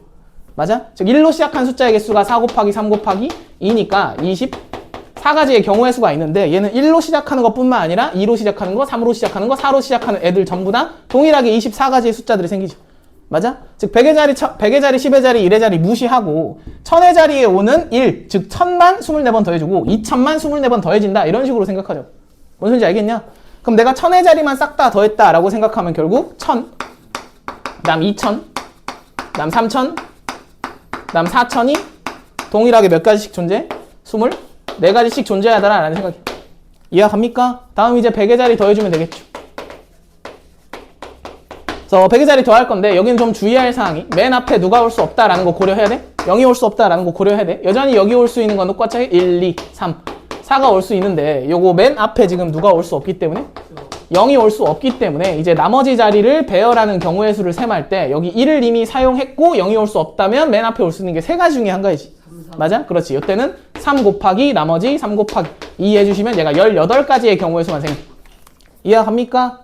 [SPEAKER 1] 맞아? 즉 1로 시작한 숫자의 개수가 4 곱하기 3 곱하기 2니까 24가지의 경우의 수가 있는데 얘는 1로 시작하는 것뿐만 아니라 2로 시작하는 거, 3으로 시작하는 거, 4로 시작하는 애들 전부 다 동일하게 24가지의 숫자들이 생기죠. 맞아? 즉 100의 자리, 100의 자리, 10의 자리, 1의 자리 무시하고 1000의 자리에 오는 1, 즉 1000만 24번 더해주고 2000만 24번 더해진다 이런 식으로 생각하죠. 뭔 소리인지 알겠냐? 그럼 내가 1000의 자리만 싹 다 더했다 라고 생각하면 결국 1000, 그 다음 2000, 그 다음 3000, 그 다음 4000이 동일하게 몇 가지씩 존재? 24가지씩 존재하더라 라는 생각이에요. 이해가 갑니까? 다음 이제 100의 자리 더해주면 되겠죠. 그래서 100의 자리 더할 건데 여기는 좀 주의할 사항이 맨 앞에 누가 올 수 없다라는 거 고려해야 돼. 0이 올 수 없다라는 거 고려해야 돼. 여전히 여기 올 수 있는 건 똑같이 1, 2, 3, 4가 올 수 있는데 요거 맨 앞에 지금 누가 올 수 없기 때문에 0이 올 수 없기 때문에 이제 나머지 자리를 배열하는 경우의 수를 셈할 때 여기 1을 이미 사용했고 0이 올 수 없다면 맨 앞에 올 수 있는 게 3가지 중에 한 가지지. 맞아? 그렇지. 이때는 3 곱하기 나머지 3 곱하기 2 해주시면 얘가 18가지의 경우의 수만 생겨. 이해가 갑니까?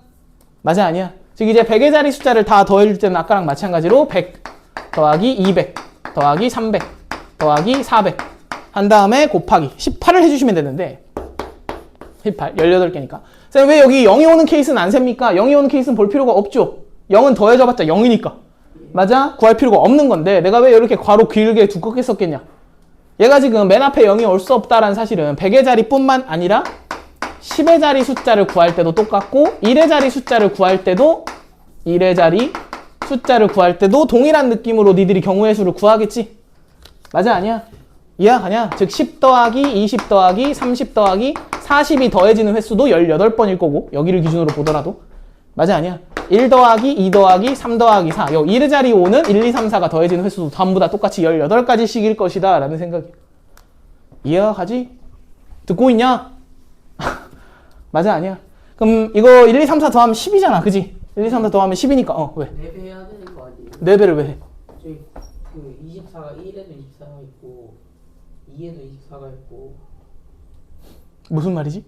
[SPEAKER 1] 맞아 아니야? 즉 이제 100의 자리 숫자를 다 더해줄 때는 아까랑 마찬가지로 100 더하기 200 더하기 300 더하기 400 한 다음에 곱하기 18을 해주시면 되는데 18, 18개니까 쌤 왜 여기 0이 오는 케이스는 안 셉니까? 0이 오는 케이스는 볼 필요가 없죠. 0은 더해져봤자 0이니까 맞아? 구할 필요가 없는 건데 내가 왜 이렇게 괄호 길게 두껍게 썼겠냐. 얘가 지금 맨 앞에 0이 올 수 없다라는 사실은 100의 자리뿐만 아니라 10의 자리 숫자를 구할 때도 똑같고 1의 자리 숫자를 구할 때도 1의 자리 숫자를 구할 때도 동일한 느낌으로 니들이 경우의 수를 구하겠지. 맞아 아니야? 이해가냐? 즉 10 더하기 20 더하기 30 더하기 40이 더해지는 횟수도 18번일 거고 여기를 기준으로 보더라도 맞아 아니야? 1 더하기 2 더하기 3 더하기 4 요 1의 자리 오는 1, 2, 3, 4가 더해지는 횟수도 전부 다 똑같이 18가지씩일 것이다 라는 생각이야. 이해가 가지? 듣고 있냐? 맞아 아니야? 그럼 이거 1, 2, 3, 4 더하면 10이잖아 그지? 1, 2, 3, 4 더하면 10이니까 왜?
[SPEAKER 3] 4배 해야 되는 거 아니에요?
[SPEAKER 1] 4배를 왜 해?
[SPEAKER 3] 저희 그 24가 1에도 24가 있고 2에도 24가 있고
[SPEAKER 1] 무슨 말이지?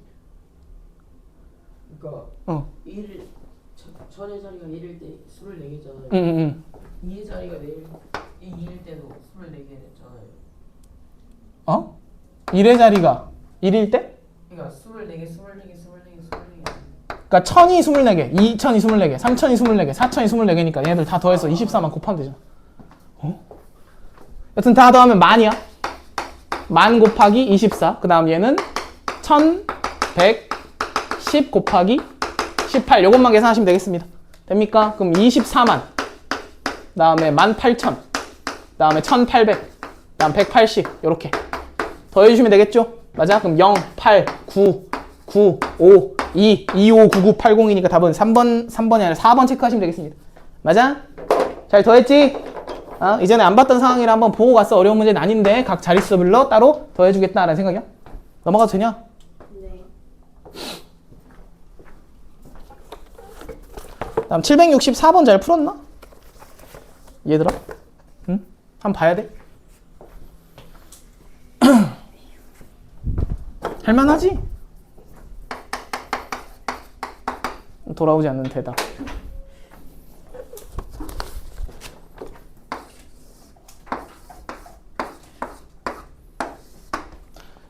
[SPEAKER 3] 그러니까 1000의 자리가 1일 때 24개잖아요.
[SPEAKER 1] 응.
[SPEAKER 3] 2의 자리가 2일 때도 24개 됐잖아요.
[SPEAKER 1] 어? 1의 자리가 1일 때?
[SPEAKER 3] 그러니까 24개.
[SPEAKER 1] 그러니까 1000이 24개, 2000이 24개, 3000이 24개, 4000이 24개니까 얘네들 다 더해서 24만 곱하면 되잖아. 여튼 다 더하면 만이야. 만 곱하기 24. 그 다음 얘는 1110 곱하기 18. 요것만 계산하시면 되겠습니다. 됩니까? 그럼 24만. 다음에 18,000. 다음에 1800. 다음 180. 요렇게. 더해주시면 되겠죠? 맞아? 그럼 0, 8, 9, 9, 5, 2, 25, 99, 80이니까 답은 3번이 아니라 4번 체크하시면 되겠습니다. 맞아? 잘 더했지? 이전에 안 봤던 상황이라 한번 보고 갔어. 어려운 문제는 아닌데 각 자릿수별로 따로 더해주겠다라는 생각이야. 넘어가도 되냐?
[SPEAKER 2] 네.
[SPEAKER 1] 다음 764번 잘 풀었나? 얘들아? 응? 한번 봐야 돼? 할만하지? 돌아오지 않는 대답.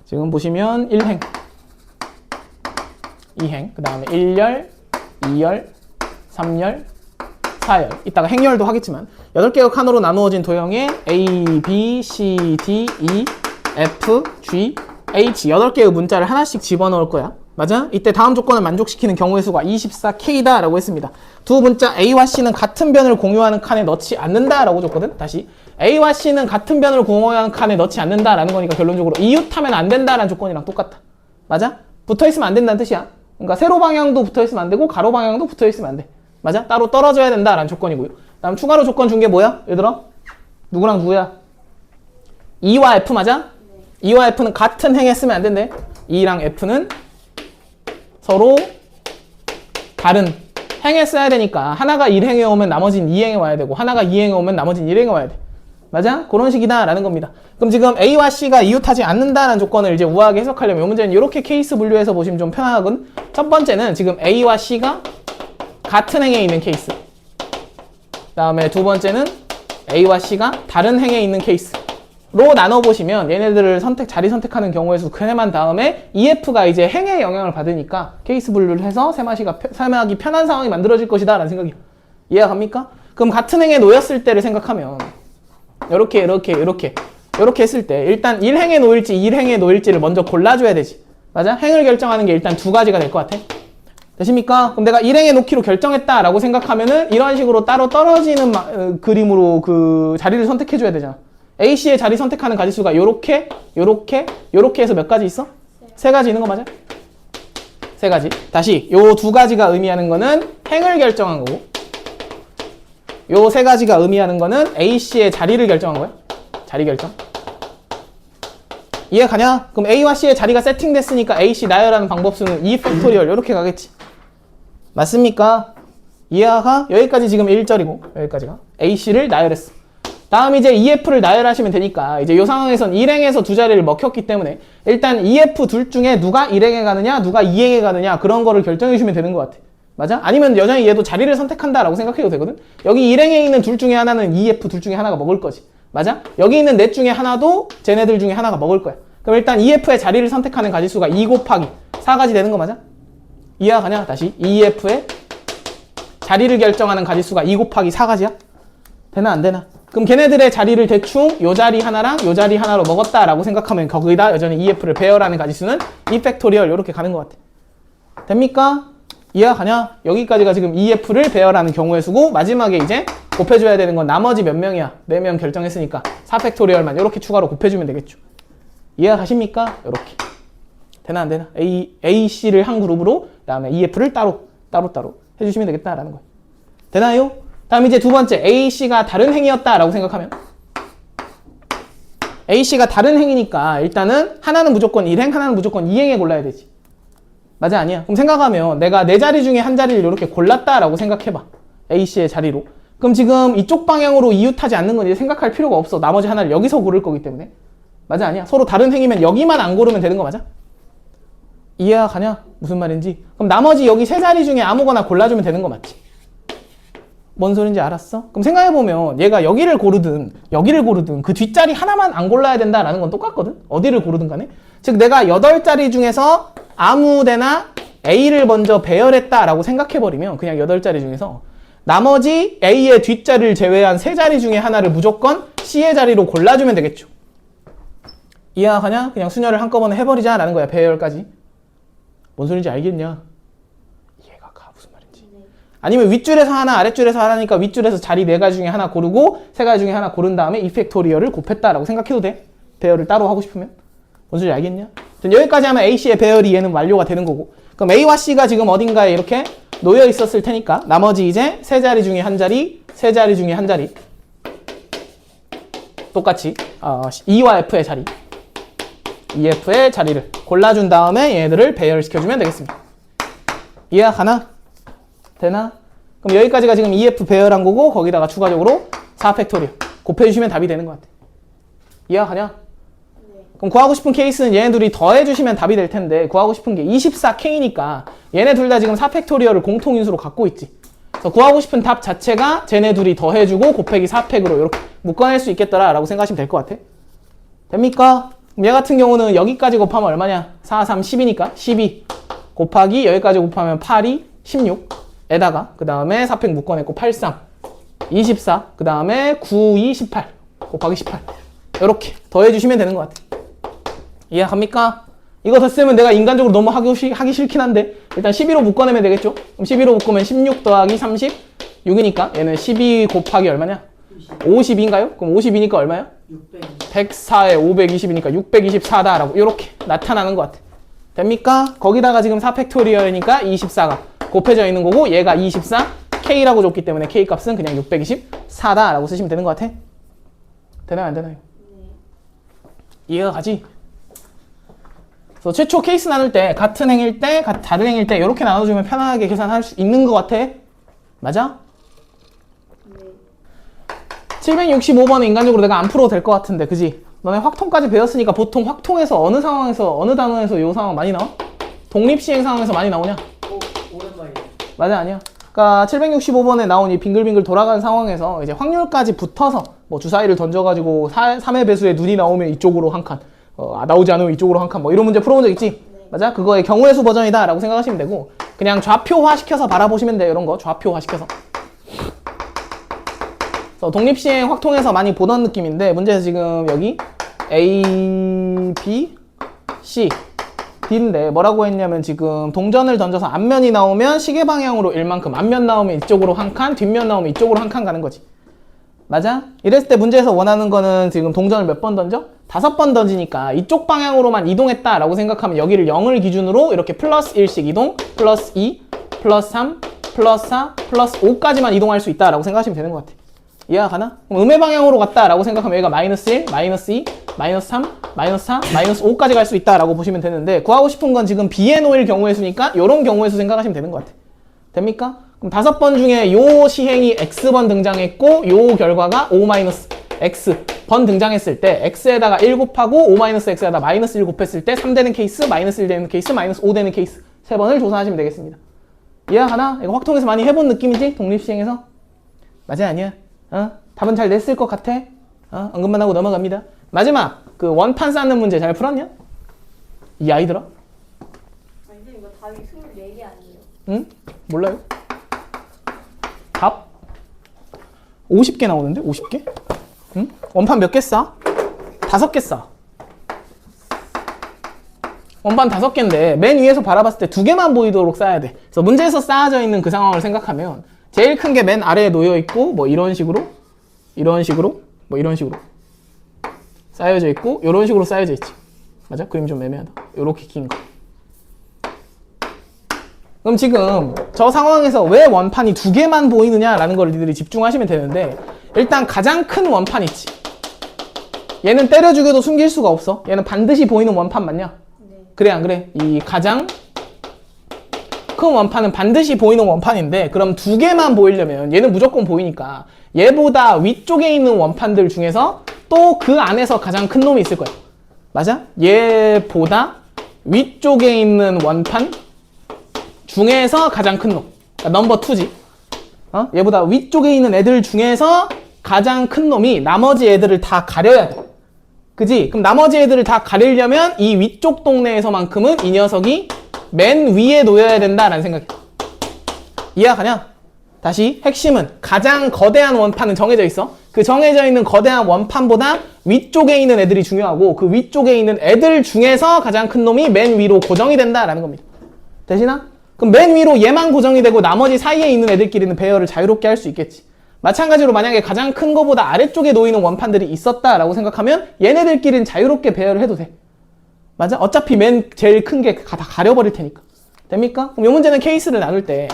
[SPEAKER 1] 지금 보시면 1행, 2행, 그 다음에 1열, 2열, 3열, 4열. 이따가 행열도 하겠지만 8개의 칸으로 나누어진 도형에 A, B, C, D, E, F, G, H 8개의 문자를 하나씩 집어넣을 거야. 맞아? 이때 다음 조건을 만족시키는 경우의 수가 24K다 라고 했습니다. 두 문자 A와 C는 같은 변을 공유하는 칸에 넣지 않는다 라고 줬거든. 다시 A와 C는 같은 변을 공유하는 칸에 넣지 않는다 라는 거니까 결론적으로 이웃하면 안 된다라는 조건이랑 똑같다. 맞아? 붙어있으면 안 된다는 뜻이야. 그러니까 세로 방향도 붙어있으면 안 되고 가로 방향도 붙어있으면 안 돼. 맞아? 따로 떨어져야 된다라는 조건이고요. 다음 추가로 조건 준 게 뭐야? 얘들아? 누구랑 누구야? E와 F 맞아? E와 F는 같은 행에 쓰면 안 된대. E랑 F는 서로 다른 행에 써야 되니까 하나가 1행에 오면 나머지는 2행에 와야 되고 하나가 2행에 오면 나머지는 1행에 와야 돼. 맞아? 그런 식이다 라는 겁니다. 그럼 지금 A와 C가 이웃하지 않는다는 조건을 이제 우아하게 해석하려면 이 문제는 이렇게 케이스 분류해서 보시면 좀 편하거든. 첫 번째는 지금 A와 C가 같은 행에 있는 케이스. 그 다음에 두 번째는 A와 C가 다른 행에 있는 케이스로 나눠보시면 얘네들을 자리 선택하는 경우의 수 그네만 다음에 EF가 이제 행에 영향을 받으니까 케이스 분류를 해서 설명하기 편한 상황이 만들어질 것이다 라는 생각이에요. 이해가 갑니까? 그럼 같은 행에 놓였을 때를 생각하면 이렇게 했을 때 일단 1행에 놓일지 2행에 놓일지를 먼저 골라줘야 되지. 맞아? 행을 결정하는 게 일단 두 가지가 될 것 같아. 되십니까? 그럼 내가 1행에 놓기로 결정했다라고 생각하면은 이런 식으로 따로 떨어지는 그림으로 그 자리를 선택해줘야 되잖아. A씨의 자리 선택하는 가지수가 요렇게 해서 몇 가지 있어? 세 가지 있는 거 맞아? 세 가지. 다시 요 두 가지가 의미하는 거는 행을 결정한 거고 요 세 가지가 의미하는 거는 A씨의 자리를 결정한 거야. 자리 결정. 이해 가냐? 그럼 A와 C의 자리가 세팅됐으니까 AC 나열하는 방법수는 2팩토리얼 이렇게 가겠지. 맞습니까? 이해가? 여기까지 지금 1절이고 여기까지가 AC를 나열했어. 다음 이제 EF를 나열하시면 되니까 이제 이 상황에선 1행에서 두 자리를 먹혔기 때문에 일단 EF 둘 중에 누가 1행에 가느냐 누가 2행에 가느냐 그런 거를 결정해 주면 되는 것 같아. 맞아? 아니면 여전히 얘도 자리를 선택한다라고 생각해도 되거든. 여기 1행에 있는 둘 중에 하나는 EF 둘 중에 하나가 먹을 거지. 맞아? 여기 있는 넷 중에 하나도 쟤네들 중에 하나가 먹을 거야. 그럼 일단 EF의 자리를 선택하는 가지수가 2 곱하기 4가지 되는 거 맞아? 이해가 가냐? 다시 EF의 자리를 결정하는 가지수가 2 곱하기 4가지야? 되나 안 되나? 그럼 걔네들의 자리를 대충 요 자리 하나랑 요 자리 하나로 먹었다라고 생각하면 거기다 여전히 EF를 배열하는 가지수는 2팩토리얼 이렇게 가는 것 같아. 됩니까? 이해가 가냐? 여기까지가 지금 EF를 배열하는 경우의 수고 마지막에 이제 곱해줘야 되는 건 나머지 몇 명이야? 4명 결정했으니까 4팩토리얼만 이렇게 추가로 곱해주면 되겠죠. 이해가 가십니까? 이렇게. 되나 안 되나? A, C를 한 그룹으로 그 다음에 EF를 따로 해주시면 되겠다라는 거예요. 되나요? 다음 이제 두 번째 A, C가 다른 행이었다라고 생각하면 A, C가 다른 행이니까 일단은 하나는 무조건 1행, 하나는 무조건 2행에 골라야 되지. 맞아 아니야? 그럼 생각하면 내가 네 자리 중에 한 자리를 이렇게 골랐다라고 생각해봐. A, C의 자리로. 그럼 지금 이쪽 방향으로 이웃하지 않는 건 이제 생각할 필요가 없어. 나머지 하나를 여기서 고를 거기 때문에. 맞아 아니야? 서로 다른 행이면 여기만 안 고르면 되는 거 맞아? 이해가 가냐? 무슨 말인지. 그럼 나머지 여기 세 자리 중에 아무거나 골라주면 되는 거 맞지? 뭔 소린지 알았어? 그럼 생각해보면 얘가 여기를 고르든 그 뒷자리 하나만 안 골라야 된다라는 건 똑같거든? 어디를 고르든 간에. 즉 내가 8자리 중에서 아무 데나 A를 먼저 배열했다라고 생각해버리면 그냥 8자리 중에서 나머지 A의 뒷자리를 제외한 세 자리 중에 하나를 무조건 C의 자리로 골라주면 되겠죠. 이해가 가냐? 그냥 순열을 한꺼번에 해버리자 라는 거야. 배열까지. 뭔 소린지 알겠냐? 이해가 가. 무슨 말인지. 아니면 윗줄에서 하나 아랫줄에서 하나니까 윗줄에서 자리 4가지 중에 하나 고르고 3가지 중에 하나 고른 다음에 이팩토리얼을 곱했다라고 생각해도 돼. 배열을 따로 하고 싶으면. 뭔 소린지 알겠냐? 여기까지 하면 AC의 배열이 얘는 완료가 되는 거고 그럼 A와 C가 지금 어딘가에 이렇게 놓여 있었을 테니까 나머지 이제 세 자리 중에 한 자리, 세 자리 중에 한 자리 똑같이 E와 F의 자리 EF의 자리를 골라준 다음에 얘네들을 배열시켜주면 되겠습니다. 이해가 가나? 되나? 그럼 여기까지가 지금 EF 배열한 거고 거기다가 추가적으로 4팩토리얼 곱해주시면 답이 되는 것 같아. 이해가 가냐?
[SPEAKER 2] 네.
[SPEAKER 1] 그럼 구하고 싶은 케이스는 얘네 둘이 더해주시면 답이 될 텐데 구하고 싶은 게 24K니까 얘네 둘 다 지금 4팩토리얼을 공통인수로 갖고 있지. 그래서 구하고 싶은 답 자체가 쟤네 둘이 더해주고 곱하기 4팩으로 이렇게 묶어낼 수 있겠더라 라고 생각하시면 될 것 같아. 됩니까? 그럼 얘 같은 경우는 여기까지 곱하면 얼마냐? 4, 3, 10이니까 12 곱하기 여기까지 곱하면 8이 16에다가 그 다음에 4팩 묶어냈고 8, 3, 24 그 다음에 9, 2, 18 곱하기 18 이렇게 더해주시면 되는 것 같아. 이해갑니까? 이거 더 쓰면 내가 인간적으로 너무 하기 싫긴 한데 일단 12로 묶어내면 되겠죠? 그럼 12로 묶으면 16 더하기 36이니까 얘는 12 곱하기 얼마냐? 50인가요? 그럼 50이니까 얼마야? 104에 520이니까 624다라고 이렇게 나타나는 것 같아. 됩니까? 거기다가 지금 4팩토리얼이니까 24가 곱해져 있는 거고 얘가 24 K라고 줬기 때문에 K 값은 그냥 624다라고 쓰시면 되는 것 같아. 되나요? 안 되나요? 이해가 가지? 그래서 최초 케이스 나눌 때 같은 행일 때 다른 행일 때 이렇게 나눠주면 편하게 계산할 수 있는 것 같아. 맞아? 765번은 인간적으로 내가 안 풀어도 될 것 같은데 그지? 너네 확통까지 배웠으니까 보통 확통에서 어느 상황에서 어느 단원에서 이 상황 많이 나와? 독립시행 상황에서 많이 나오냐?
[SPEAKER 3] 오랜만이네.
[SPEAKER 1] 맞아 아니야? 그러니까 765번에 나온 이 빙글빙글 돌아가는 상황에서 이제 확률까지 붙어서 뭐 주사위를 던져가지고 3의 배수에 눈이 나오면 이쪽으로 한 칸, 나오지 않으면 이쪽으로 한 칸 뭐 이런 문제 풀어본 적 있지? 맞아? 그거의 경우의 수 버전이다 라고 생각하시면 되고 그냥 좌표화 시켜서 바라보시면 돼요. 이런 거 좌표화 시켜서. 독립시행 확통에서 많이 보던 느낌인데 문제에서 지금 여기 A, B, C, D인데 뭐라고 했냐면 지금 동전을 던져서 앞면이 나오면 시계 방향으로 1만큼 앞면 나오면 이쪽으로 한 칸, 뒷면 나오면 이쪽으로 한 칸 가는 거지. 맞아? 이랬을 때 문제에서 원하는 거는 지금 동전을 몇 번 던져? 5번 던지니까 이쪽 방향으로만 이동했다라고 생각하면 여기를 0을 기준으로 이렇게 플러스 1씩 이동, 플러스 2, 플러스 3, 플러스 4, 플러스 5까지만 이동할 수 있다라고 생각하시면 되는 것 같아. 이해가 가나? 그럼 음의 방향으로 갔다라고 생각하면 여기가 마이너스 1, 마이너스 2, 마이너스 3, 마이너스 4, 마이너스 5까지 갈 수 있다라고 보시면 되는데 구하고 싶은 건 지금 B에 놓일 경우의 수니까 이런 경우의 수 생각하시면 되는 것 같아. 됩니까? 그럼 5번 중에 요 시행이 X번 등장했고 요 결과가 O-X 번 등장했을 때 X에다가 1 곱하고 O-X에다가 마이너스 1 곱했을 때 3 되는 케이스, 마이너스 1 되는 케이스, 마이너스 5 되는 케이스 3번을 조사하시면 되겠습니다. 이해가 가나? 이거 확통에서 많이 해본 느낌이지? 독립시행에서? 맞아 아니야? 답은 잘 냈을 것 같아? 언급만 하고 넘어갑니다. 마지막 그 원판 쌓는 문제 잘 풀었냐? 이 아이들아?
[SPEAKER 2] 아니 근데 이거 답이 24개 아니에요?
[SPEAKER 1] 응? 몰라요? 답? 50개 나오는데? 50개? 응? 원판 몇 개 쌓아? 5개 쌓아. 원판 5개인데 맨 위에서 바라봤을 때 2개만 보이도록 쌓아야 돼. 그래서 문제에서 쌓아져 있는 그 상황을 생각하면 제일 큰 게 맨 아래에 놓여 있고 뭐 이런 식으로 뭐 이런 식으로 쌓여져 있고 이런 식으로 쌓여져 있지. 맞아? 그림 좀 애매하다. 이렇게 긴 거. 그럼 지금 저 상황에서 왜 원판이 2개만 보이느냐라는 걸 니들이 집중하시면 되는데 일단 가장 큰 원판 있지. 얘는 때려 죽여도 숨길 수가 없어. 얘는 반드시 보이는 원판 맞냐?
[SPEAKER 2] 네.
[SPEAKER 1] 그래 안 그래? 이 가장 큰 원판은 반드시 보이는 원판인데 그럼 2개만 보이려면 얘는 무조건 보이니까 얘보다 위쪽에 있는 원판들 중에서 또 그 안에서 가장 큰 놈이 있을 거야. 맞아? 얘보다 위쪽에 있는 원판 중에서 가장 큰 놈. 그러니까 넘버 2지. 얘보다 위쪽에 있는 애들 중에서 가장 큰 놈이 나머지 애들을 다 가려야 돼. 그지? 그럼 나머지 애들을 다 가리려면 이 위쪽 동네에서만큼은 이 녀석이 맨 위에 놓여야 된다라는 생각이야. 이해가 가냐? 다시 핵심은 가장 거대한 원판은 정해져 있어. 그 정해져 있는 거대한 원판보다 위쪽에 있는 애들이 중요하고 그 위쪽에 있는 애들 중에서 가장 큰 놈이 맨 위로 고정이 된다라는 겁니다. 되시나? 그럼 맨 위로 얘만 고정이 되고 나머지 사이에 있는 애들끼리는 배열을 자유롭게 할 수 있겠지. 마찬가지로 만약에 가장 큰 거보다 아래쪽에 놓이는 원판들이 있었다라고 생각하면 얘네들끼리는 자유롭게 배열을 해도 돼. 맞아? 어차피 맨 제일 큰 게 다 가려버릴 테니까. 됩니까? 그럼 이 문제는 케이스를 나눌 때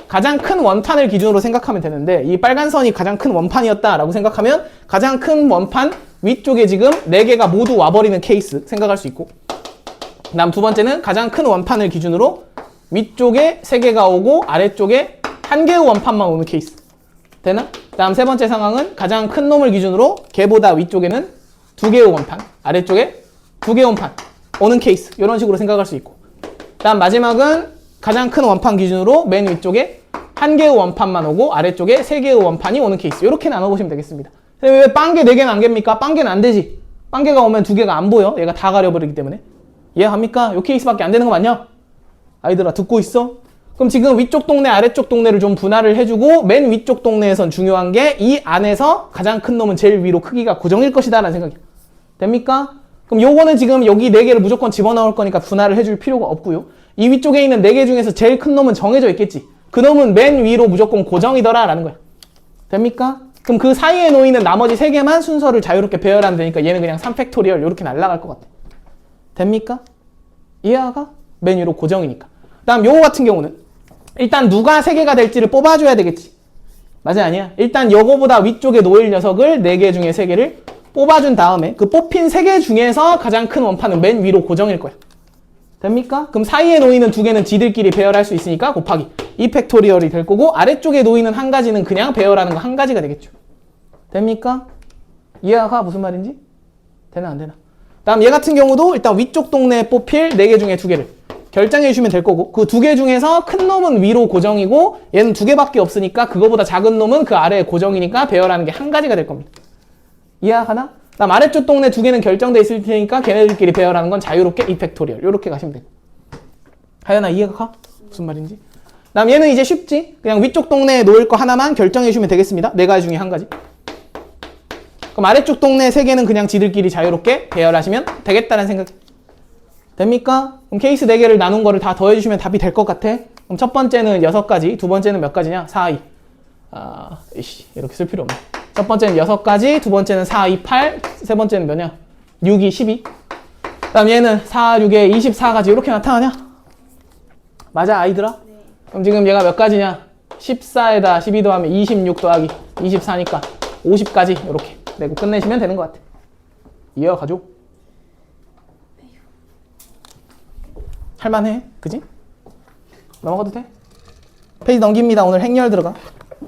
[SPEAKER 1] 가장 큰 원판을 기준으로 생각하면 되는데 이 빨간 선이 가장 큰 원판이었다라고 생각하면 가장 큰 원판 위쪽에 지금 4개가 모두 와버리는 케이스 생각할 수 있고 그 다음 두 번째는 가장 큰 원판을 기준으로 위쪽에 3개가 오고 아래쪽에 1개의 원판만 오는 케이스. 되나? 그 다음 세 번째 상황은 가장 큰 놈을 기준으로 걔보다 위쪽에는 2개의 원판, 아래쪽에 2개의 원판 오는 케이스. 이런 식으로 생각할 수 있고 그 다음 마지막은 가장 큰 원판 기준으로 맨 위쪽에 1개의 원판만 오고 아래쪽에 3개의 원판이 오는 케이스. 이렇게 나눠보시면 되겠습니다. 왜 빵개 4개는 안 갭니까? 빵개는 안 되지. 빵개가 오면 두 개가 안 보여. 얘가 다 가려버리기 때문에. 이해합니까? 요 케이스밖에 안 되는 거 맞냐? 아이들아 듣고 있어? 그럼 지금 위쪽 동네 아래쪽 동네를 좀 분할을 해주고 맨 위쪽 동네에선 중요한 게 이 안에서 가장 큰 놈은 제일 위로 크기가 고정일 것이다 라는 생각이야. 됩니까? 그럼 요거는 지금 여기 4개를 무조건 집어넣을 거니까 분할을 해줄 필요가 없고요. 이 위쪽에 있는 4개 중에서 제일 큰 놈은 정해져 있겠지. 그 놈은 맨 위로 무조건 고정이더라 라는 거야. 됩니까? 그럼 그 사이에 놓이는 나머지 3개만 순서를 자유롭게 배열하면 되니까 얘는 그냥 3팩토리얼 이렇게 날아갈 것 같아. 됩니까? 이해가? 맨 위로 고정이니까. 그 다음 요거 같은 경우는 일단 누가 3개가 될지를 뽑아줘야 되겠지. 맞아 아니야? 일단 요거보다 위쪽에 놓일 녀석을 4개 중에 3개를 뽑아준 다음에 그 뽑힌 3개 중에서 가장 큰 원판은 맨 위로 고정일 거야. 됩니까? 그럼 사이에 놓이는 2개는 지들끼리 배열할 수 있으니까 곱하기 2팩토리얼이 될 거고 아래쪽에 놓이는 한 가지는 그냥 배열하는 거 한 가지가 되겠죠. 됩니까? 이해가 무슨 말인지? 되나 안 되나? 다음 얘 같은 경우도 일단 위쪽 동네에 뽑힐 4개 중에 2개를 결정해 주시면 될 거고 그 2개 중에서 큰 놈은 위로 고정이고 얘는 2개밖에 없으니까 그거보다 작은 놈은 그 아래에 고정이니까 배열하는 게 한 가지가 될 겁니다. 이해가나? 다음 아래쪽 동네 2개는 결정돼 있을 테니까 걔네들끼리 배열하는 건 자유롭게 2팩토리얼 이렇게 가시면 되고. 하연아 이해가 가? 무슨 말인지? 다음 얘는 이제 쉽지? 그냥 위쪽 동네에 놓을 거 하나만 결정해 주시면 되겠습니다. 4가지 중에 한 가지. 그럼 아래쪽 동네 3개는 그냥 지들끼리 자유롭게 배열하시면 되겠다는 생각. 됩니까? 그럼 케이스 4개를 나눈 거를 다 더해주시면 답이 될 것 같아. 그럼 첫 번째는 6가지, 두 번째는 몇 가지냐? 4, 2. 이렇게 쓸 필요 없네. 첫 번째는 6가지, 두 번째는 4, 2, 8, 세 번째는 몇냐? 6, 2, 12. 그 다음 얘는 4, 6에 24가지 이렇게 나타나냐? 맞아 아이들아?
[SPEAKER 2] 네.
[SPEAKER 1] 그럼 지금 얘가 몇 가지냐? 14에다 12 더하면 26 더하기 24니까 50까지 이렇게 내고 끝내시면 되는 것 같아. 이해가죠? 할만해, 그지? 넘어가도 돼? 페이지 넘깁니다. 오늘 행렬 들어가.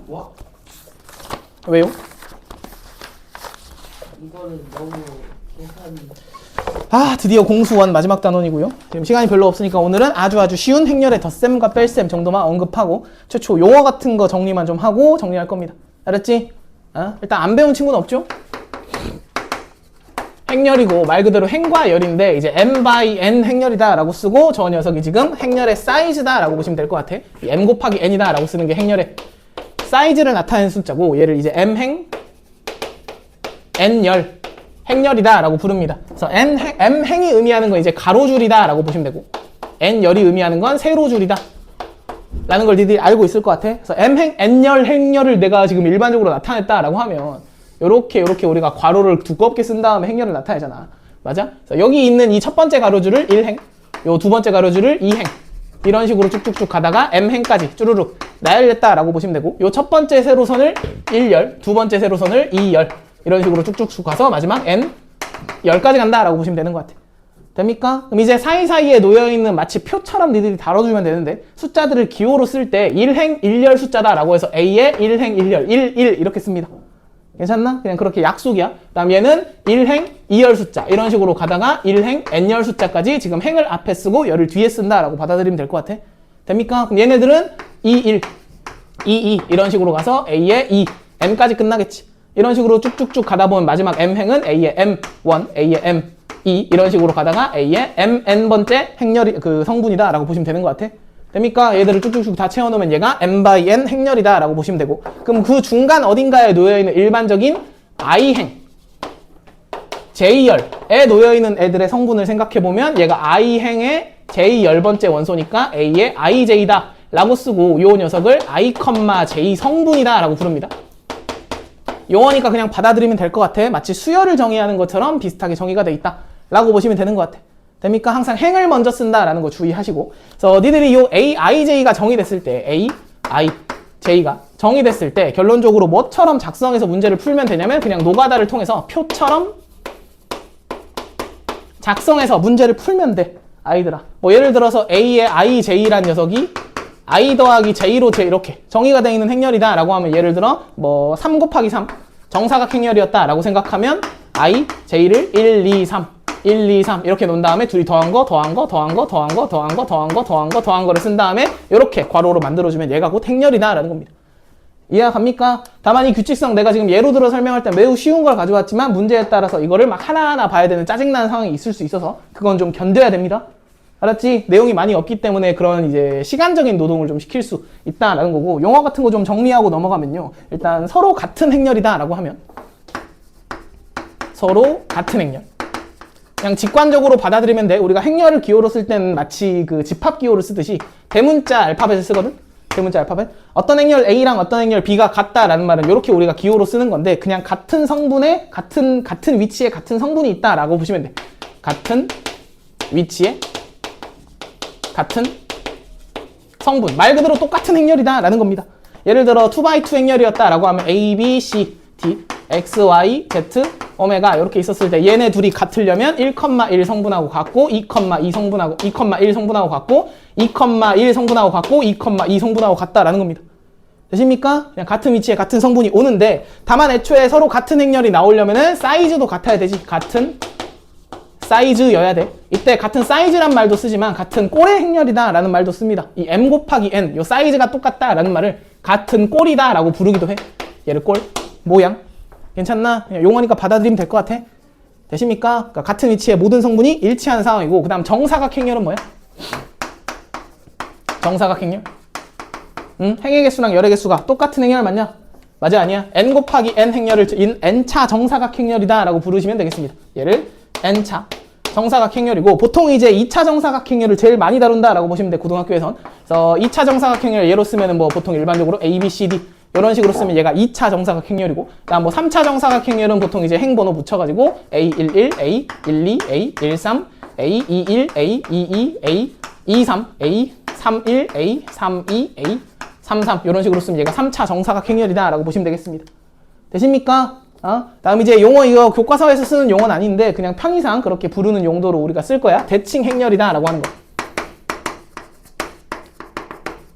[SPEAKER 3] 와,
[SPEAKER 1] 왜요?
[SPEAKER 3] 이거는 너무 계산이.
[SPEAKER 1] 드디어 공수원 마지막 단원이고요. 지금 시간이 별로 없으니까 오늘은 아주 쉬운 행렬의 덧셈과 뺄셈 정도만 언급하고 최초 용어 같은 거 정리만 좀 하고 정리할 겁니다. 알았지? 일단 안 배운 친구는 없죠? 행렬이고 말 그대로 행과 열인데 이제 m by n 행렬이다 라고 쓰고 저 녀석이 지금 행렬의 사이즈다 라고 보시면 될 것 같아. m 곱하기 n이다 라고 쓰는 게 행렬의 사이즈를 나타내는 숫자고 얘를 이제 m행 n열 행렬이다 라고 부릅니다. 그래서 m행이 의미하는 건 이제 가로줄이다 라고 보시면 되고 n열이 의미하는 건 세로줄이다 라는 걸 니들이 알고 있을 것 같아. 그래서 m행 n열 행렬을 내가 지금 일반적으로 나타냈다 라고 하면 요렇게 우리가 괄호를 두껍게 쓴 다음에 행렬을 나타내잖아. 맞아? 그래서 여기 있는 이 첫 번째 가로줄을 1행, 요 두 번째 가로줄을 2행 이런 식으로 쭉쭉쭉 가다가 m행까지 쭈루룩 나열했다라고 보시면 되고 요 첫 번째 세로선을 1열, 두 번째 세로선을 2열 이런 식으로 쭉쭉쭉 가서 마지막 n 10까지 간다라고 보시면 되는 것 같아. 됩니까? 그럼 이제 사이사이에 놓여있는 마치 표처럼 니들이 다뤄주면 되는데 숫자들을 기호로 쓸 때 1행 1열 숫자다라고 해서 A에 1행 1열 1, 1 이렇게 씁니다. 괜찮나? 그냥 그렇게 약속이야. 그다음 얘는 1행 2열 숫자 이런 식으로 가다가 1행 n열 숫자까지 지금 행을 앞에 쓰고 열을 뒤에 쓴다라고 받아들이면 될 것 같아. 됩니까? 그럼 얘네들은 2, 1, 2, 2 이런 식으로 가서 A에 2, M까지 끝나겠지. 이런 식으로 쭉쭉쭉 가다 보면 마지막 M행은 A에 M1, A에 M2 이런 식으로 가다가 A에 MN번째 행렬이 그 성분이다 라고 보시면 되는 것 같아. 됩니까? 얘들을 쭉쭉쭉 다 채워놓으면 얘가 m by n 행렬이다 라고 보시면 되고 그럼 그 중간 어딘가에 놓여있는 일반적인 i행 j열에 놓여있는 애들의 성분을 생각해보면 얘가 i행의 j10번째 원소니까 a의 ij다 라고 쓰고 요 녀석을 i, j 성분이다 라고 부릅니다. 용어니까 그냥 받아들이면 될 것 같아. 마치 수열을 정의하는 것처럼 비슷하게 정의가 돼 있다 라고 보시면 되는 것 같아. 됩니까? 항상 행을 먼저 쓴다라는 거 주의하시고 그래서 니들이 요 A, I, J가 정의됐을 때 A, I, J가 정의됐을 때 결론적으로 뭐처럼 작성해서 문제를 풀면 되냐면 그냥 노가다를 통해서 표처럼 작성해서 문제를 풀면 돼. 아이들아 뭐 예를 들어서 A의 I, J라는 녀석이 I 더하기 J로 J 이렇게 정의가 되어 있는 행렬이다 라고 하면 예를 들어 뭐 3 곱하기 3 정사각 행렬이었다 라고 생각하면 I, J를 1, 2, 3 1, 2, 3 이렇게 놓은 다음에 둘이 더한 거, 더한 거, 더한 거, 더한 거, 더한 거, 더한 거, 더한 거, 더한 거를 쓴 다음에 이렇게 괄호로 만들어주면 얘가 곧 행렬이다 라는 겁니다. 이해갑니까? 다만 이 규칙성 내가 지금 예로 들어 설명할 때 매우 쉬운 걸 가져왔지만 문제에 따라서 이거를 막 하나하나 봐야 되는 짜증나는 상황이 있을 수 있어서 그건 좀 견뎌야 됩니다. 알았지? 내용이 많이 없기 때문에 그런 이제 시간적인 노동을 좀 시킬 수 있다라는 거고, 용어 같은 거 좀 정리하고 넘어가면요. 일단 서로 같은 행렬이다 라고 하면 서로 같은 행렬. 그냥 직관적으로 받아들이면 돼. 우리가 행렬을 기호로 쓸 때는 마치 그 집합 기호를 쓰듯이 대문자 알파벳을 쓰거든? 대문자 알파벳. 어떤 행렬 A랑 어떤 행렬 B가 같다라는 말은 이렇게 우리가 기호로 쓰는 건데, 그냥 같은 성분에 같은 위치에 같은 성분이 있다라고 보시면 돼. 같은 위치에 같은 성분. 말 그대로 똑같은 행렬이다 라는 겁니다. 예를 들어 2x2 행렬이었다라고 하면 A, B, C, D, X, Y, Z, 오메가 이렇게 있었을 때 얘네 둘이 같으려면 1,1 성분하고 같고 2,2 성분하고 2,1 성분하고 같고 2,1 성분하고 같고 2,2 성분하고 같다라는 겁니다. 되십니까? 그냥 같은 위치에 같은 성분이 오는데, 다만 애초에 서로 같은 행렬이 나오려면은 사이즈도 같아야 되지. 같은 사이즈여야 돼. 이때 같은 사이즈란 말도 쓰지만 같은 꼴의 행렬이다 라는 말도 씁니다. 이 M 곱하기 N, 요 사이즈가 똑같다 라는 말을 같은 꼴이다 라고 부르기도 해. 얘를 꼴, 모양. 괜찮나? 그냥 용어니까 받아들이면 될 것 같아. 되십니까? 그러니까 같은 위치에 모든 성분이 일치하는 상황이고, 그 다음 정사각 행렬은 뭐야? 정사각 행렬? 행의 개수랑 열의 개수가 똑같은 행렬 맞냐? 맞아, 아니야? N 곱하기 N 행렬을 N차 정사각 행렬이다 라고 부르시면 되겠습니다. 얘를 N차 정사각 행렬이고, 보통 이제 2차 정사각 행렬을 제일 많이 다룬다 라고 보시면 돼, 고등학교에선. 그래서 2차 정사각 행렬 예로 쓰면은 뭐 보통 일반적으로 A, B, C, D 이런 식으로 쓰면 얘가 2차 정사각 행렬이고, 그다음 뭐 3차 정사각 행렬은 보통 이제 행번호 붙여가지고 A11, A12, A13, A21, A22, A23, A31, A32, A33 이런 식으로 쓰면 얘가 3차 정사각 행렬이다 라고 보시면 되겠습니다. 되십니까? 다음 이제 용어, 이거 교과서에서 쓰는 용어는 아닌데 그냥 편의상 그렇게 부르는 용도로 우리가 쓸 거야. 대칭 행렬이다 라고 하는 거.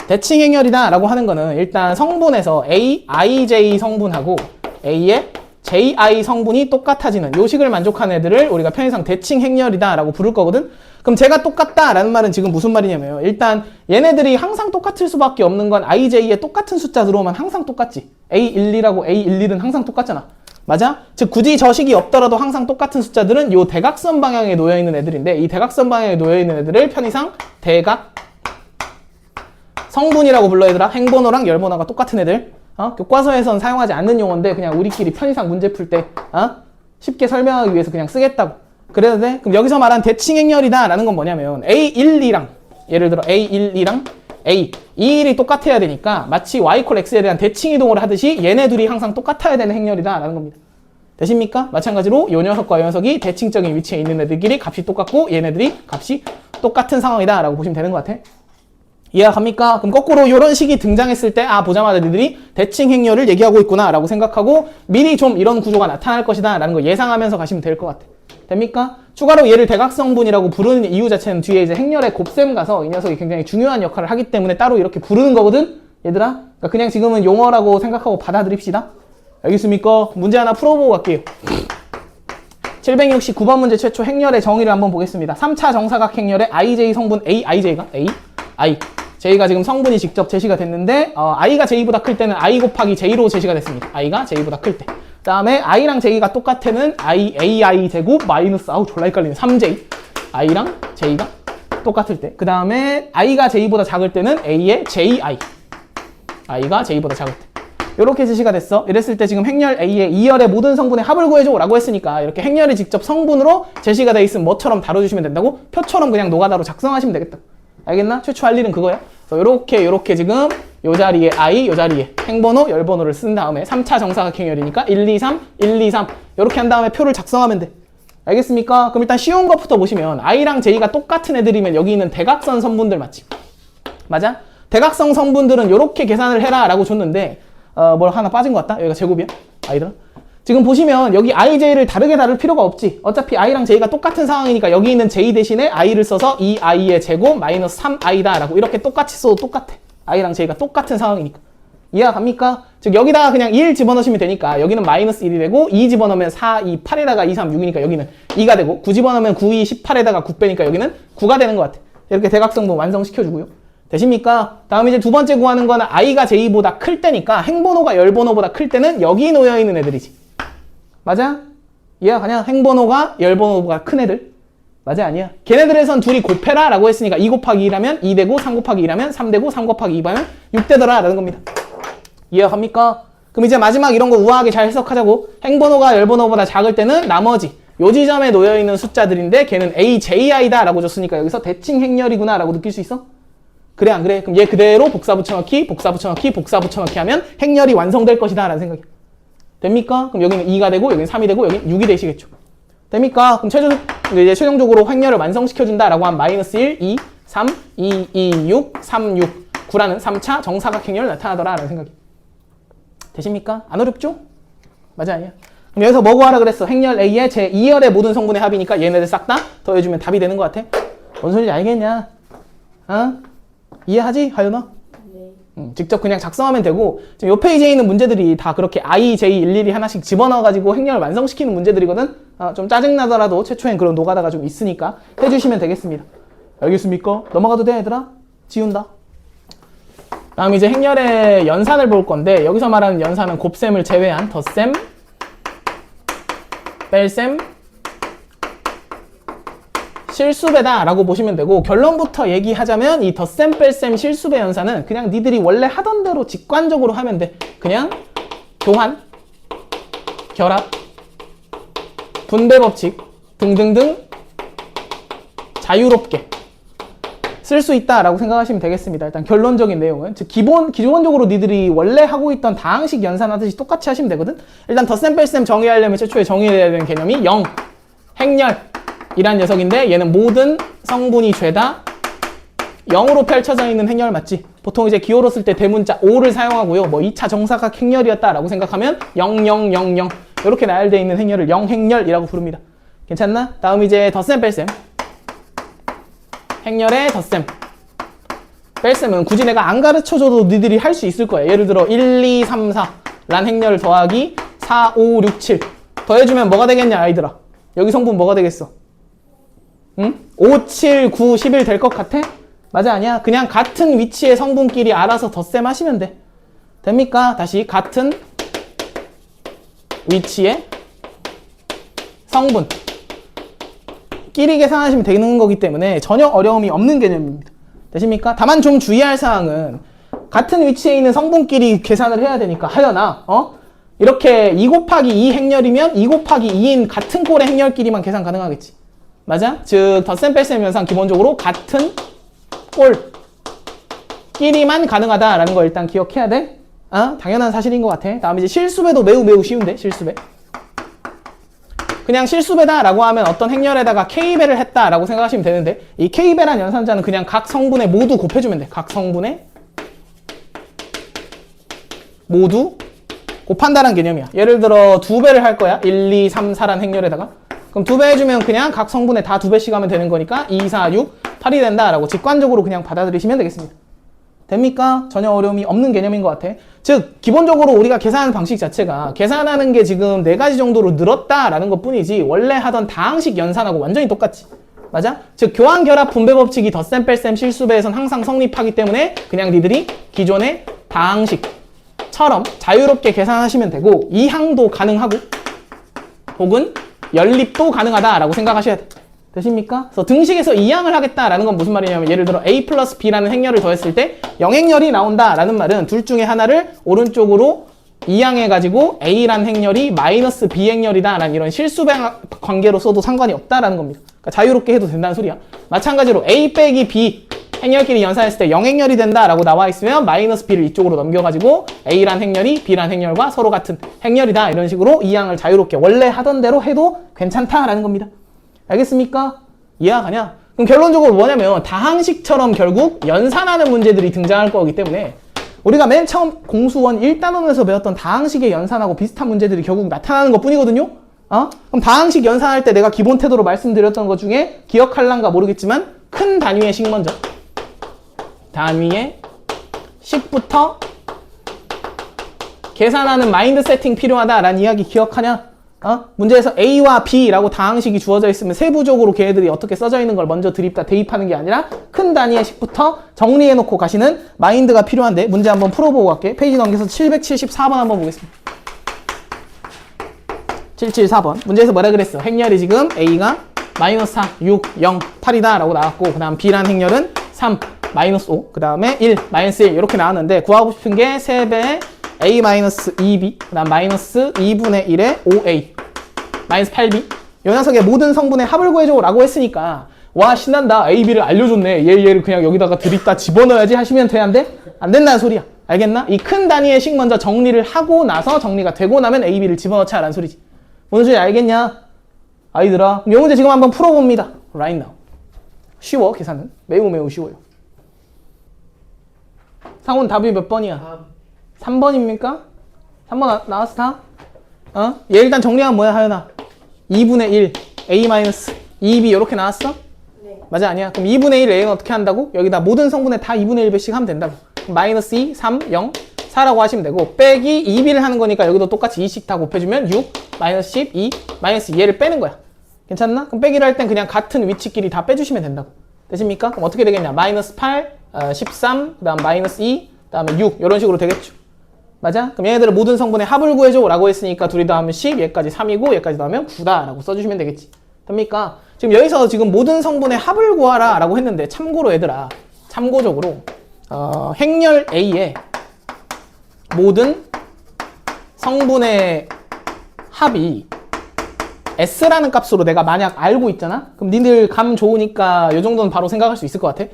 [SPEAKER 1] 대칭 행렬이다 라고 하는 거는 일단 성분에서 A, IJ 성분하고 A의 JI 성분이 똑같아지는 요식을 만족하는 애들을 우리가 편의상 대칭 행렬이다 라고 부를 거거든. 그럼 제가 똑같다 라는 말은 지금 무슨 말이냐면요, 일단 얘네들이 항상 똑같을 수밖에 없는 건 IJ에 똑같은 숫자 들어오면 항상 똑같지. A12라고 A11은 항상 똑같잖아. 맞아? 즉 굳이 저식이 없더라도 항상 똑같은 숫자들은 요 대각선 방향에 놓여있는 애들인데, 이 대각선 방향에 놓여있는 애들을 편의상 대각 성분이라고 불러. 얘들아, 행번호랑 열번호가 똑같은 애들. 교과서에선 사용하지 않는 용어인데 그냥 우리끼리 편의상 문제 풀 때 쉽게 설명하기 위해서 그냥 쓰겠다고. 그래도 돼? 그럼 여기서 말한 대칭 행렬이다 라는 건 뭐냐면 A12랑 예를 들어 A12랑 A, 이 일이 똑같아야 되니까 마치 Y 콜 X에 대한 대칭 이동을 하듯이 얘네 둘이 항상 똑같아야 되는 행렬이다 라는 겁니다. 되십니까? 마찬가지로 요 녀석과 요 녀석이 대칭적인 위치에 있는 애들끼리 값이 똑같고 얘네들이 값이 똑같은 상황이다 라고 보시면 되는 것 같아. 이해갑니까? 그럼 거꾸로 이런 식이 등장했을 때 보자마자 너희들이 대칭 행렬을 얘기하고 있구나 라고 생각하고 미리 좀 이런 구조가 나타날 것이다 라는 거 예상하면서 가시면 될 것 같아. 됩니까? 추가로 얘를 대각성분이라고 부르는 이유 자체는 뒤에 이제 행렬의 곱셈 가서 이 녀석이 굉장히 중요한 역할을 하기 때문에 따로 이렇게 부르는 거거든? 얘들아? 그러니까 그냥 지금은 용어라고 생각하고 받아들입시다. 알겠습니까? 문제 하나 풀어보고 갈게요. 769번 문제 최초 행렬의 정의를 한번 보겠습니다. 3차 정사각 행렬의 IJ 성분 A, IJ가 A, I. J가 지금 성분이 직접 제시가 됐는데 I가 J보다 클 때는 I 곱하기 J로 제시가 됐습니다. I가 J보다 클 때. 그 다음에 I랑 J가 똑같으면 AI 제곱 마이너스 졸라 헷갈리네. 3J. I랑 J가 똑같을 때. 그 다음에 I가 J보다 작을 때는 A의 JI. I가 J보다 작을 때. 이렇게 제시가 됐어. 이랬을 때 지금 행렬 A의 2열의 모든 성분의 합을 구해줘 라고 했으니까 이렇게 행렬이 직접 성분으로 제시가 돼 있으면 뭐처럼 다뤄주시면 된다고? 표처럼 그냥 노가다로 작성하시면 되겠다. 알겠나? 최초 할 일은 그거야. 그래서 요렇게 지금 요 자리에 I, 요 자리에 행번호, 열번호를 쓴 다음에 3차 정사각 행렬이니까 1, 2, 3, 1, 2, 3 요렇게 한 다음에 표를 작성하면 돼. 알겠습니까? 그럼 일단 쉬운 것부터 보시면 I랑 J가 똑같은 애들이면 여기 있는 대각선 성분들 맞지? 맞아? 대각선 성분들은 요렇게 계산을 해라 라고 줬는데 뭘 하나 빠진 것 같다? 여기가 제곱이야? I들아? 지금 보시면 여기 I, J를 다르게 다룰 필요가 없지. 어차피 I랑 J가 똑같은 상황이니까 여기 있는 J 대신에 I를 써서 2I의 제곱 마이너스 3I다 라고 이렇게 똑같이 써도 똑같아. I랑 J가 똑같은 상황이니까. 이해가 갑니까? 즉 여기다가 그냥 1 집어넣으시면 되니까 여기는 마이너스 1이 되고 2 집어넣으면 4, 2, 8에다가 2, 3, 6이니까 여기는 2가 되고 9 집어넣으면 9, 2, 18에다가 9 빼니까 여기는 9가 되는 것 같아. 이렇게 대각성분 완성시켜주고요. 되십니까? 다음 이제 두 번째 구하는 거는 i가 j보다 클 때니까 행번호가 열번호보다 클 때는 여기 놓여있는 애들이지. 맞아? 이해가 가냐? 행번호가 열번호보다 큰 애들. 맞아? 아니야? 걔네들에선 둘이 곱해라 라고 했으니까 2 곱하기 2라면 2 되고 3 곱하기 2라면 3 되고 3 곱하기 2라면 6 되더라 라는 겁니다. 이해가 갑니까? 그럼 이제 마지막 이런 거 우아하게 잘 해석하자고. 행번호가 열번호보다 작을 때는 나머지 요 지점에 놓여있는 숫자들인데 걔는 AJI다 라고 줬으니까 여기서 대칭 행렬이구나 라고 느낄 수 있어? 그래 안 그래? 그럼 얘 그대로 복사 붙여넣기 복사 붙여넣기 복사 붙여넣기 하면 행렬이 완성될 것이다 라는 생각이 됩니까? 그럼 여기는 2가 되고 여기는 3이 되고 여기는 6이 되시겠죠. 됩니까? 그럼 이제 최종적으로 행렬을 완성시켜준다 라고 하면 마이너스 1, 2, 3, 2, 2, 6, 3, 6, 9라는 3차 정사각행렬이 나타나더라 라는 생각이 되십니까? 안 어렵죠? 맞아 아니야? 그럼 여기서 뭐 구하라 그랬어? 행렬 A의 제 2열의 모든 성분의 합이니까 얘네들 싹 다 더해주면 답이 되는 것 같아? 뭔 소리인지 알겠냐? 어? 이해하지? 하윤아?
[SPEAKER 2] 네.
[SPEAKER 1] 직접 그냥 작성하면 되고 지금 요 페이지에 있는 문제들이 다 그렇게 I, J 일일이 하나씩 집어넣어가지고 행렬을 완성시키는 문제들이거든? 좀 짜증나더라도 최초엔 그런 노가다가 좀 있으니까 해주시면 되겠습니다. 알겠습니까? 넘어가도 돼 얘들아? 지운다. 다음 이제 행렬의 연산을 볼 건데 여기서 말하는 연산은 곱셈을 제외한 덧셈, 뺄셈, 실수배다 라고 보시면 되고 결론부터 얘기하자면 이 덧셈, 뺄셈, 실수배 연산은 그냥 니들이 원래 하던 대로 직관적으로 하면 돼. 그냥 교환, 결합, 분배 법칙 등등등 자유롭게 쓸 수 있다라고 생각하시면 되겠습니다. 일단 결론적인 내용은 즉 기본적으로 니들이 원래 하고 있던 다항식 연산하듯이 똑같이 하시면 되거든. 일단 덧셈 뺄셈 정의하려면 최초에 정의해야 되는 개념이 0, 행렬이란 녀석인데 얘는 모든 성분이 죄다 0으로 펼쳐져 있는 행렬 맞지? 보통 이제 기호로 쓸 때 대문자 5를 사용하고요. 뭐 2차 정사각 행렬이었다라고 생각하면 0, 0, 0, 0 이렇게 나열되어 있는 행렬을 0행렬이라고 부릅니다. 괜찮나? 다음 이제 덧셈 뺄셈. 행렬의 덧셈. 뺄셈은 굳이 내가 안 가르쳐줘도 니들이 할 수 있을 거야. 예를 들어 1, 2, 3, 4 란 행렬 더하기 4, 5, 6, 7 더해주면 뭐가 되겠냐 아이들아? 여기 성분 뭐가 되겠어? 응? 5, 7, 9, 11 될 것 같아? 맞아 아니야? 그냥 같은 위치의 성분끼리 알아서 덧셈 하시면 돼. 됩니까? 다시 같은 위치의 성분 끼리 계산하시면 되는 거기 때문에 전혀 어려움이 없는 개념입니다. 되십니까? 다만 좀 주의할 사항은 같은 위치에 있는 성분끼리 계산을 해야 되니까 하여나 이렇게 2 곱하기 2 행렬이면 2 곱하기 2인 같은 꼴의 행렬끼리만 계산 가능하겠지. 맞아? 즉 덧셈 뺄셈 현상 기본적으로 같은 꼴끼리만 가능하다라는 걸 일단 기억해야 돼. 당연한 사실인 것 같아. 다음 이제 실수배도 매우 쉬운데 실수배. 그냥 실수배다 라고 하면 어떤 행렬에다가 K배를 했다 라고 생각하시면 되는데 이 K배란 연산자는 그냥 각 성분에 모두 곱해주면 돼. 각 성분에 모두 곱한다는 개념이야. 예를 들어 2배를 할 거야. 1, 2, 3, 4란 행렬에다가 그럼 2배 해주면 그냥 각 성분에 다 2배씩 하면 되는 거니까 2, 4, 6, 8이 된다 라고 직관적으로 그냥 받아들이시면 되겠습니다. 됩니까? 전혀 어려움이 없는 개념인 것 같아. 즉 기본적으로 우리가 계산하는 방식 자체가 계산하는 게 지금 4가지 정도로 늘었다라는 것 뿐이지 원래 하던 다항식 연산하고 완전히 똑같지. 맞아? 즉 교환, 결합, 분배 법칙이 덧셈, 뺄셈, 실수배에선 항상 성립하기 때문에 그냥 니들이 기존의 다항식처럼 자유롭게 계산하시면 되고 이항도 가능하고 혹은 연립도 가능하다라고 생각하셔야 돼. 되십니까? 그래서 등식에서 이항을 하겠다라는 건 무슨 말이냐면 예를 들어 A 플러스 B라는 행렬을 더했을 때 0행렬이 나온다라는 말은 둘 중에 하나를 오른쪽으로 이항해가지고 A라는 행렬이 마이너스 B행렬이다라는 이런 실수배 관계로 써도 상관이 없다라는 겁니다. 그러니까 자유롭게 해도 된다는 소리야. 마찬가지로 A 빼기 B 행렬끼리 연산했을 때 0행렬이 된다라고 나와 있으면 마이너스 B를 이쪽으로 넘겨가지고 A란 행렬이 B란 행렬과 서로 같은 행렬이다 이런 식으로 이항을 자유롭게 원래 하던 대로 해도 괜찮다라는 겁니다. 알겠습니까? 이해가 가냐? 그럼 결론적으로 뭐냐면 다항식처럼 결국 연산하는 문제들이 등장할 거기 때문에 우리가 맨 처음 공수원 1단원에서 배웠던 다항식의 연산하고 비슷한 문제들이 결국 나타나는 것 뿐이거든요? 그럼 다항식 연산할 때 내가 기본 태도로 말씀드렸던 것 중에 기억할란가 모르겠지만 큰 단위의 식 먼저 단위의 식부터 계산하는 마인드 세팅 필요하다라는 이야기 기억하냐? 문제에서 A와 B라고 다항식이 주어져 있으면 세부적으로 걔네들이 어떻게 써져 있는 걸 먼저 대입하는 게 아니라 큰 단위의 식부터 정리해놓고 가시는 마인드가 필요한데 문제 한번 풀어보고 갈게. 페이지 넘겨서 774번 한번 보겠습니다. 774번. 문제에서 뭐라 그랬어? 행렬이 지금 A가 마이너스 4, 6, 0, 8이다 라고 나왔고 그 다음 B라는 행렬은 3, 마이너스 5, 그 다음에 1, 마이너스 1 이렇게 나왔는데 구하고 싶은 게 3배 A 마이너스 2B, 그 다음 마이너스 2분의 1의 5A, 마이너스 8B. 이 녀석의 모든 성분의 합을 구해줘 라고 했으니까 와 신난다. A, B를 알려줬네. 얘를 그냥 여기다가 드립다 집어넣어야지 하시면 되는데 안 된다는 소리야. 알겠나? 이 큰 단위의 식 먼저 정리를 하고 나서 정리가 되고 나면 A, B를 집어넣자 라는 소리지. 무슨 소리 알겠냐? 아이들아. 그럼 이 문제 지금 한번 풀어봅니다. Right now. 쉬워 계산은. 매우 쉬워요. 상훈 답이 몇 번이야? 3번입니까? 3번 나왔어 다? 얘 일단 정리하면 뭐야 하연아? 2분의 1 A 마이너스 2B 이렇게 나왔어?
[SPEAKER 2] 네.
[SPEAKER 1] 맞아 아니야? 그럼 2분의 1 A는 어떻게 한다고? 여기다 모든 성분에 다 2분의 1배씩 하면 된다고. 마이너스 2, 3, 0, 4라고 하시면 되고 빼기 2B를 하는 거니까 여기도 똑같이 2씩 다 곱해주면 6, 마이너스 10, 2, 마이너스 2 얘를 빼는 거야. 괜찮나? 그럼 빼기를 할 땐 그냥 같은 위치끼리 다 빼주시면 된다고. 되십니까? 그럼 어떻게 되겠냐? 마이너스 8, 13, 그 다음 마이너스 2, 그 다음에 6 이런 식으로 되겠죠. 맞아? 그럼 얘네들은 모든 성분의 합을 구해줘 라고 했으니까 둘이 더하면 10, 얘까지 3이고 얘까지 더하면 9다 라고 써주시면 되겠지. 됩니까? 지금 여기서 지금 모든 성분의 합을 구하라 라고 했는데 참고로 얘들아 참고적으로 행렬 A의 모든 성분의 합이 S라는 값으로 내가 만약 알고 있잖아? 그럼 니들 감 좋으니까 이 정도는 바로 생각할 수 있을 것 같아.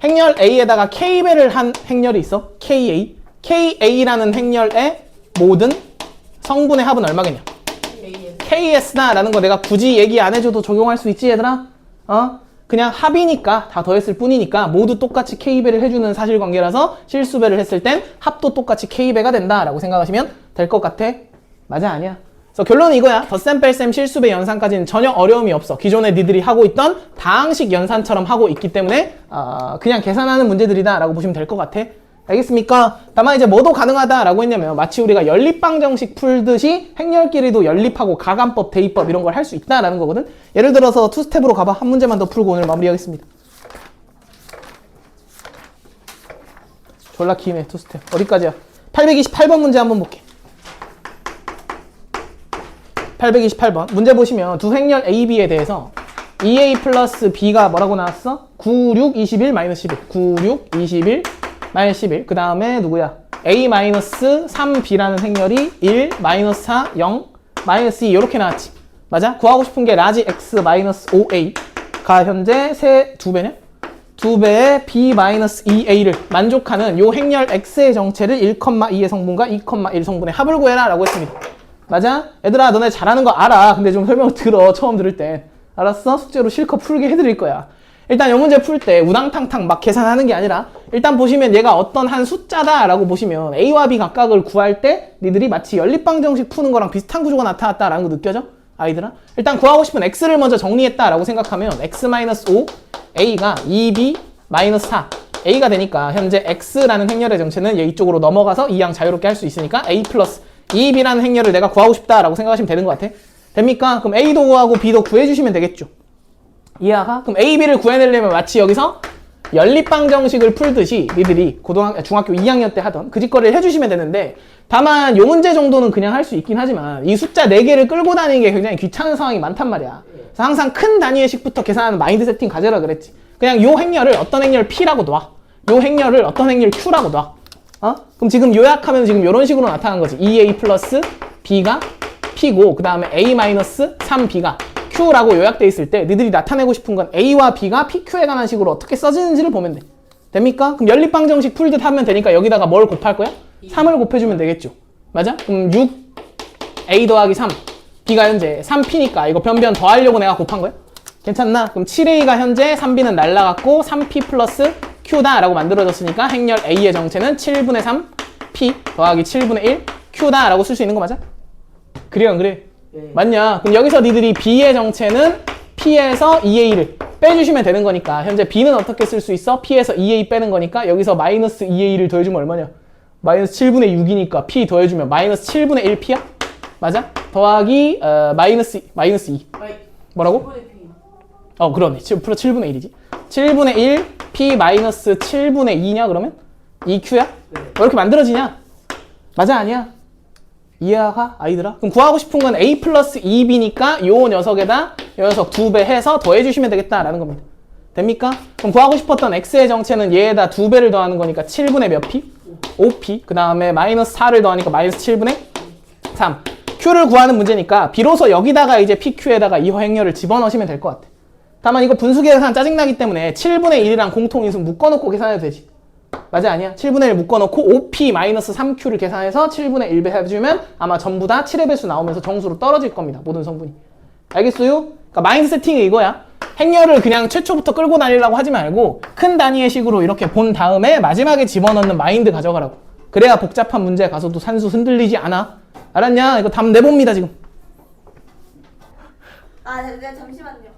[SPEAKER 1] 행렬 A에다가 K배를 한 행렬이 있어. KA. KA라는 행렬의 모든 성분의 합은 얼마겠냐? KS다 라는 거 내가 굳이 얘기 안 해줘도 적용할 수 있지 얘들아? 그냥 합이니까 다 더했을 뿐이니까 모두 똑같이 K배를 해주는 사실관계라서 실수배를 했을 땐 합도 똑같이 K배가 된다 라고 생각하시면 될 것 같아. 맞아 아니야? 그래서 결론은 이거야. 덧셈 뺄셈 실수배 연산까지는 전혀 어려움이 없어. 기존에 니들이 하고 있던 다항식 연산처럼 하고 있기 때문에 그냥 계산하는 문제들이다 라고 보시면 될 것 같아. 알겠습니까? 다만 이제 뭐도 가능하다 라고 했냐면 마치 우리가 연립방정식 풀듯이 행렬끼리도 연립하고 가감법, 대입법 이런 걸 할 수 있다라는 거거든. 예를 들어서 투스텝으로 가봐. 한 문제만 더 풀고 오늘 마무리하겠습니다. 졸라 기네 투스텝. 어디까지야? 828번 문제 한번 볼게. 828번 문제 보시면 두 행렬 A, B에 대해서 2A 플러스 B가 뭐라고 나왔어? 9, 6, 21, 마이너스 11 9, 6, 21, 마이너스 11 그 다음에 누구야? A 마이너스 3B라는 행렬이 1, 마이너스 4, 0, 마이너스 2 이렇게 나왔지. 맞아? 구하고 싶은 게 라지 X 마이너스 5A가 현재 두 배냐? 두 배의 B 마이너스 2A를 만족하는 요 행렬 X의 정체를 1,2의 성분과 2,1 성분의 합을 구해라 라고 했습니다. 맞아? 얘들아 너네 잘하는 거 알아. 근데 좀 설명 들어. 처음 들을 땐. 알았어? 숙제로 실컷 풀게 해드릴 거야. 일단 이 문제 풀 때 우당탕탕 막 계산하는 게 아니라 일단 보시면 얘가 어떤 한 숫자다 라고 보시면 A와 B 각각을 구할 때 니들이 마치 연립방정식 푸는 거랑 비슷한 구조가 나타났다 라는 거 느껴져? 아이들아? 일단 구하고 싶은 X를 먼저 정리했다 라고 생각하면 X-5 A가 2B-4 A가 되니까 현재 X라는 행렬의 정체는 얘 이쪽으로 넘어가서 이양 자유롭게 할 수 있으니까 A 플러스 2B라는 행렬을 내가 구하고 싶다 라고 생각하시면 되는 것 같아. 됩니까? 그럼 A도 구하고 B도 구해주시면 되겠죠. 이해가? 그럼 A, B를 구해내려면 마치 여기서 연립방정식을 풀듯이 니들이 중학교 2학년 때 하던 그 짓거리를 해주시면 되는데 다만 요 문제 정도는 그냥 할 수 있긴 하지만 이 숫자 4개를 끌고 다니는 게 굉장히 귀찮은 상황이 많단 말이야. 그래서 항상 큰 단위의 식부터 계산하는 마인드 세팅 가져라 그랬지. 그냥 요 행렬을 어떤 행렬 P라고 놔. 요 행렬을 어떤 행렬 Q라고 놔. 그럼 지금 요약하면 지금 이런 식으로 나타나는 거지. 2A 플러스 B가 P고 그 다음에 A 마이너스 3B가 Q라고 요약돼 있을 때 니들이 나타내고 싶은 건 A와 B가 PQ에 관한 식으로 어떻게 써지는지를 보면 돼. 됩니까? 그럼 연립방정식 풀듯 하면 되니까 여기다가 뭘 곱할 거야? 3을 곱해주면 되겠죠. 맞아? 그럼 6A 더하기 3 B가 현재 3P니까 이거 변변 더하려고 내가 곱한 거야? 괜찮나? 그럼 7A가 현재 3B는 날라갔고 3P 플러스 Q다 라고 만들어졌으니까 행렬 A의 정체는 7분의 3 P 더하기 7분의 1 Q다 라고 쓸 수 있는 거 맞아? 그래 안 그래?
[SPEAKER 3] 네.
[SPEAKER 1] 맞냐? 그럼 여기서 니들이 B의 정체는 P에서 2A를 빼주시면 되는 거니까 현재 B는 어떻게 쓸 수 있어? P에서 2A 빼는 거니까 여기서 마이너스 2A를 더해주면 얼마냐? 마이너스 7분의 6이니까 P 더해주면 마이너스 7분의 1P야? 맞아? 더하기 마이너스 2. 뭐라고? 그러네. 프로 7분의 1이지. 7분의 1 p 마이너스 7분의 2냐 그러면? 2q야? 왜 이렇게 만들어지냐? 맞아 아니야? 이해가 아이들아? 그럼 구하고 싶은 건 a 플러스 2b니까 요 녀석에다 요 녀석 2배 해서 더해주시면 되겠다라는 겁니다. 됩니까? 그럼 구하고 싶었던 x의 정체는 얘에다 2배를 더하는 거니까 7분의 몇 p? 5p. 그 다음에 마이너스 4를 더하니까 마이너스 7분의 3. q를 구하는 문제니까 비로소 여기다가 이제 pq에다가 이 행렬을 집어넣으시면 될 것 같아. 다만 이거 분수 계산 짜증나기 때문에 7분의 1이랑 공통인수 묶어놓고 계산해도 되지. 맞아 아니야? 7분의 1 묶어놓고 5p-3q를 계산해서 7분의 1배 해주면 아마 전부 다 7의 배수 나오면서 정수로 떨어질 겁니다. 모든 성분이. 알겠어요? 그러니까 마인드 세팅이 이거야. 행렬을 그냥 최초부터 끌고 다니려고 하지 말고 큰 단위의 식으로 이렇게 본 다음에 마지막에 집어넣는 마인드 가져가라고. 그래야 복잡한 문제 가서도 산수 흔들리지 않아. 알았냐? 이거 답 내봅니다 지금.
[SPEAKER 2] 네, 잠시만요.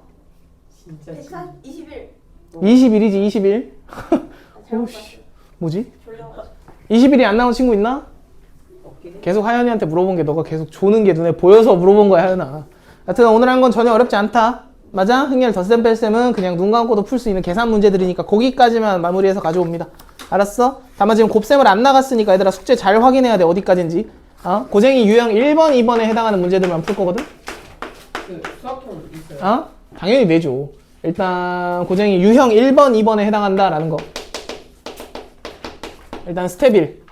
[SPEAKER 3] 진짜
[SPEAKER 2] 121.
[SPEAKER 1] 21이지 21.
[SPEAKER 2] 잘못
[SPEAKER 1] 오씨,
[SPEAKER 2] 봤어요.
[SPEAKER 1] 뭐지?
[SPEAKER 2] 졸려가지고.
[SPEAKER 1] 21이 안 나온 친구 있나?
[SPEAKER 3] 없긴 해.
[SPEAKER 1] 계속 하연이한테 물어본 게 너가 계속 조는 게 눈에 보여서 물어본 거야 하연아. 하여튼 오늘 한 건 전혀 어렵지 않다. 맞아? 흥렬 덧셈 뺄셈은 그냥 눈 감고도 풀 수 있는 계산 문제들이니까 거기까지만 마무리해서 가져옵니다. 알았어? 다만 지금 곱셈을 안 나갔으니까 얘들아 숙제 잘 확인해야 돼. 어디까지인지. 고쟁이 유형 1번, 2번에 해당하는 문제들만 풀 거거든?
[SPEAKER 3] 그 수학형 있어요?
[SPEAKER 1] 당연히 내줘. 일단 고쟁이 유형 1번, 2번에 해당한다라는 거. 일단 스텝 1.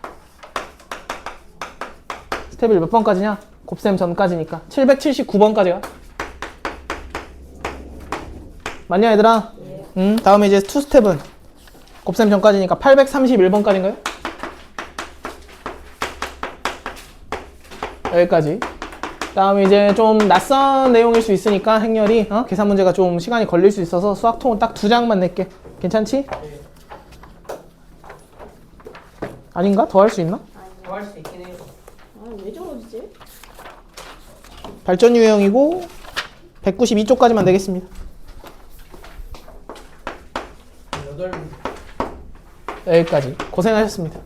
[SPEAKER 1] 스텝 1 몇 번까지냐? 곱셈 전까지니까 779번까지가. 맞냐 얘들아? 다음에 이제 2스텝은 곱셈 전까지니까 831번까지인가요? 여기까지. 다음에 이제 좀 낯선 내용일 수 있으니까 행렬이 계산 문제가 좀 시간이 걸릴 수 있어서 수학통은 딱 2장만 낼게. 괜찮지? 아닌가? 더 할 수 있나?
[SPEAKER 3] 더 할 수 있긴 해요.
[SPEAKER 2] 왜 저러지?
[SPEAKER 1] 발전 유형이고 192쪽까지만 내겠습니다.
[SPEAKER 3] 8문.
[SPEAKER 1] 여기까지. 고생하셨습니다.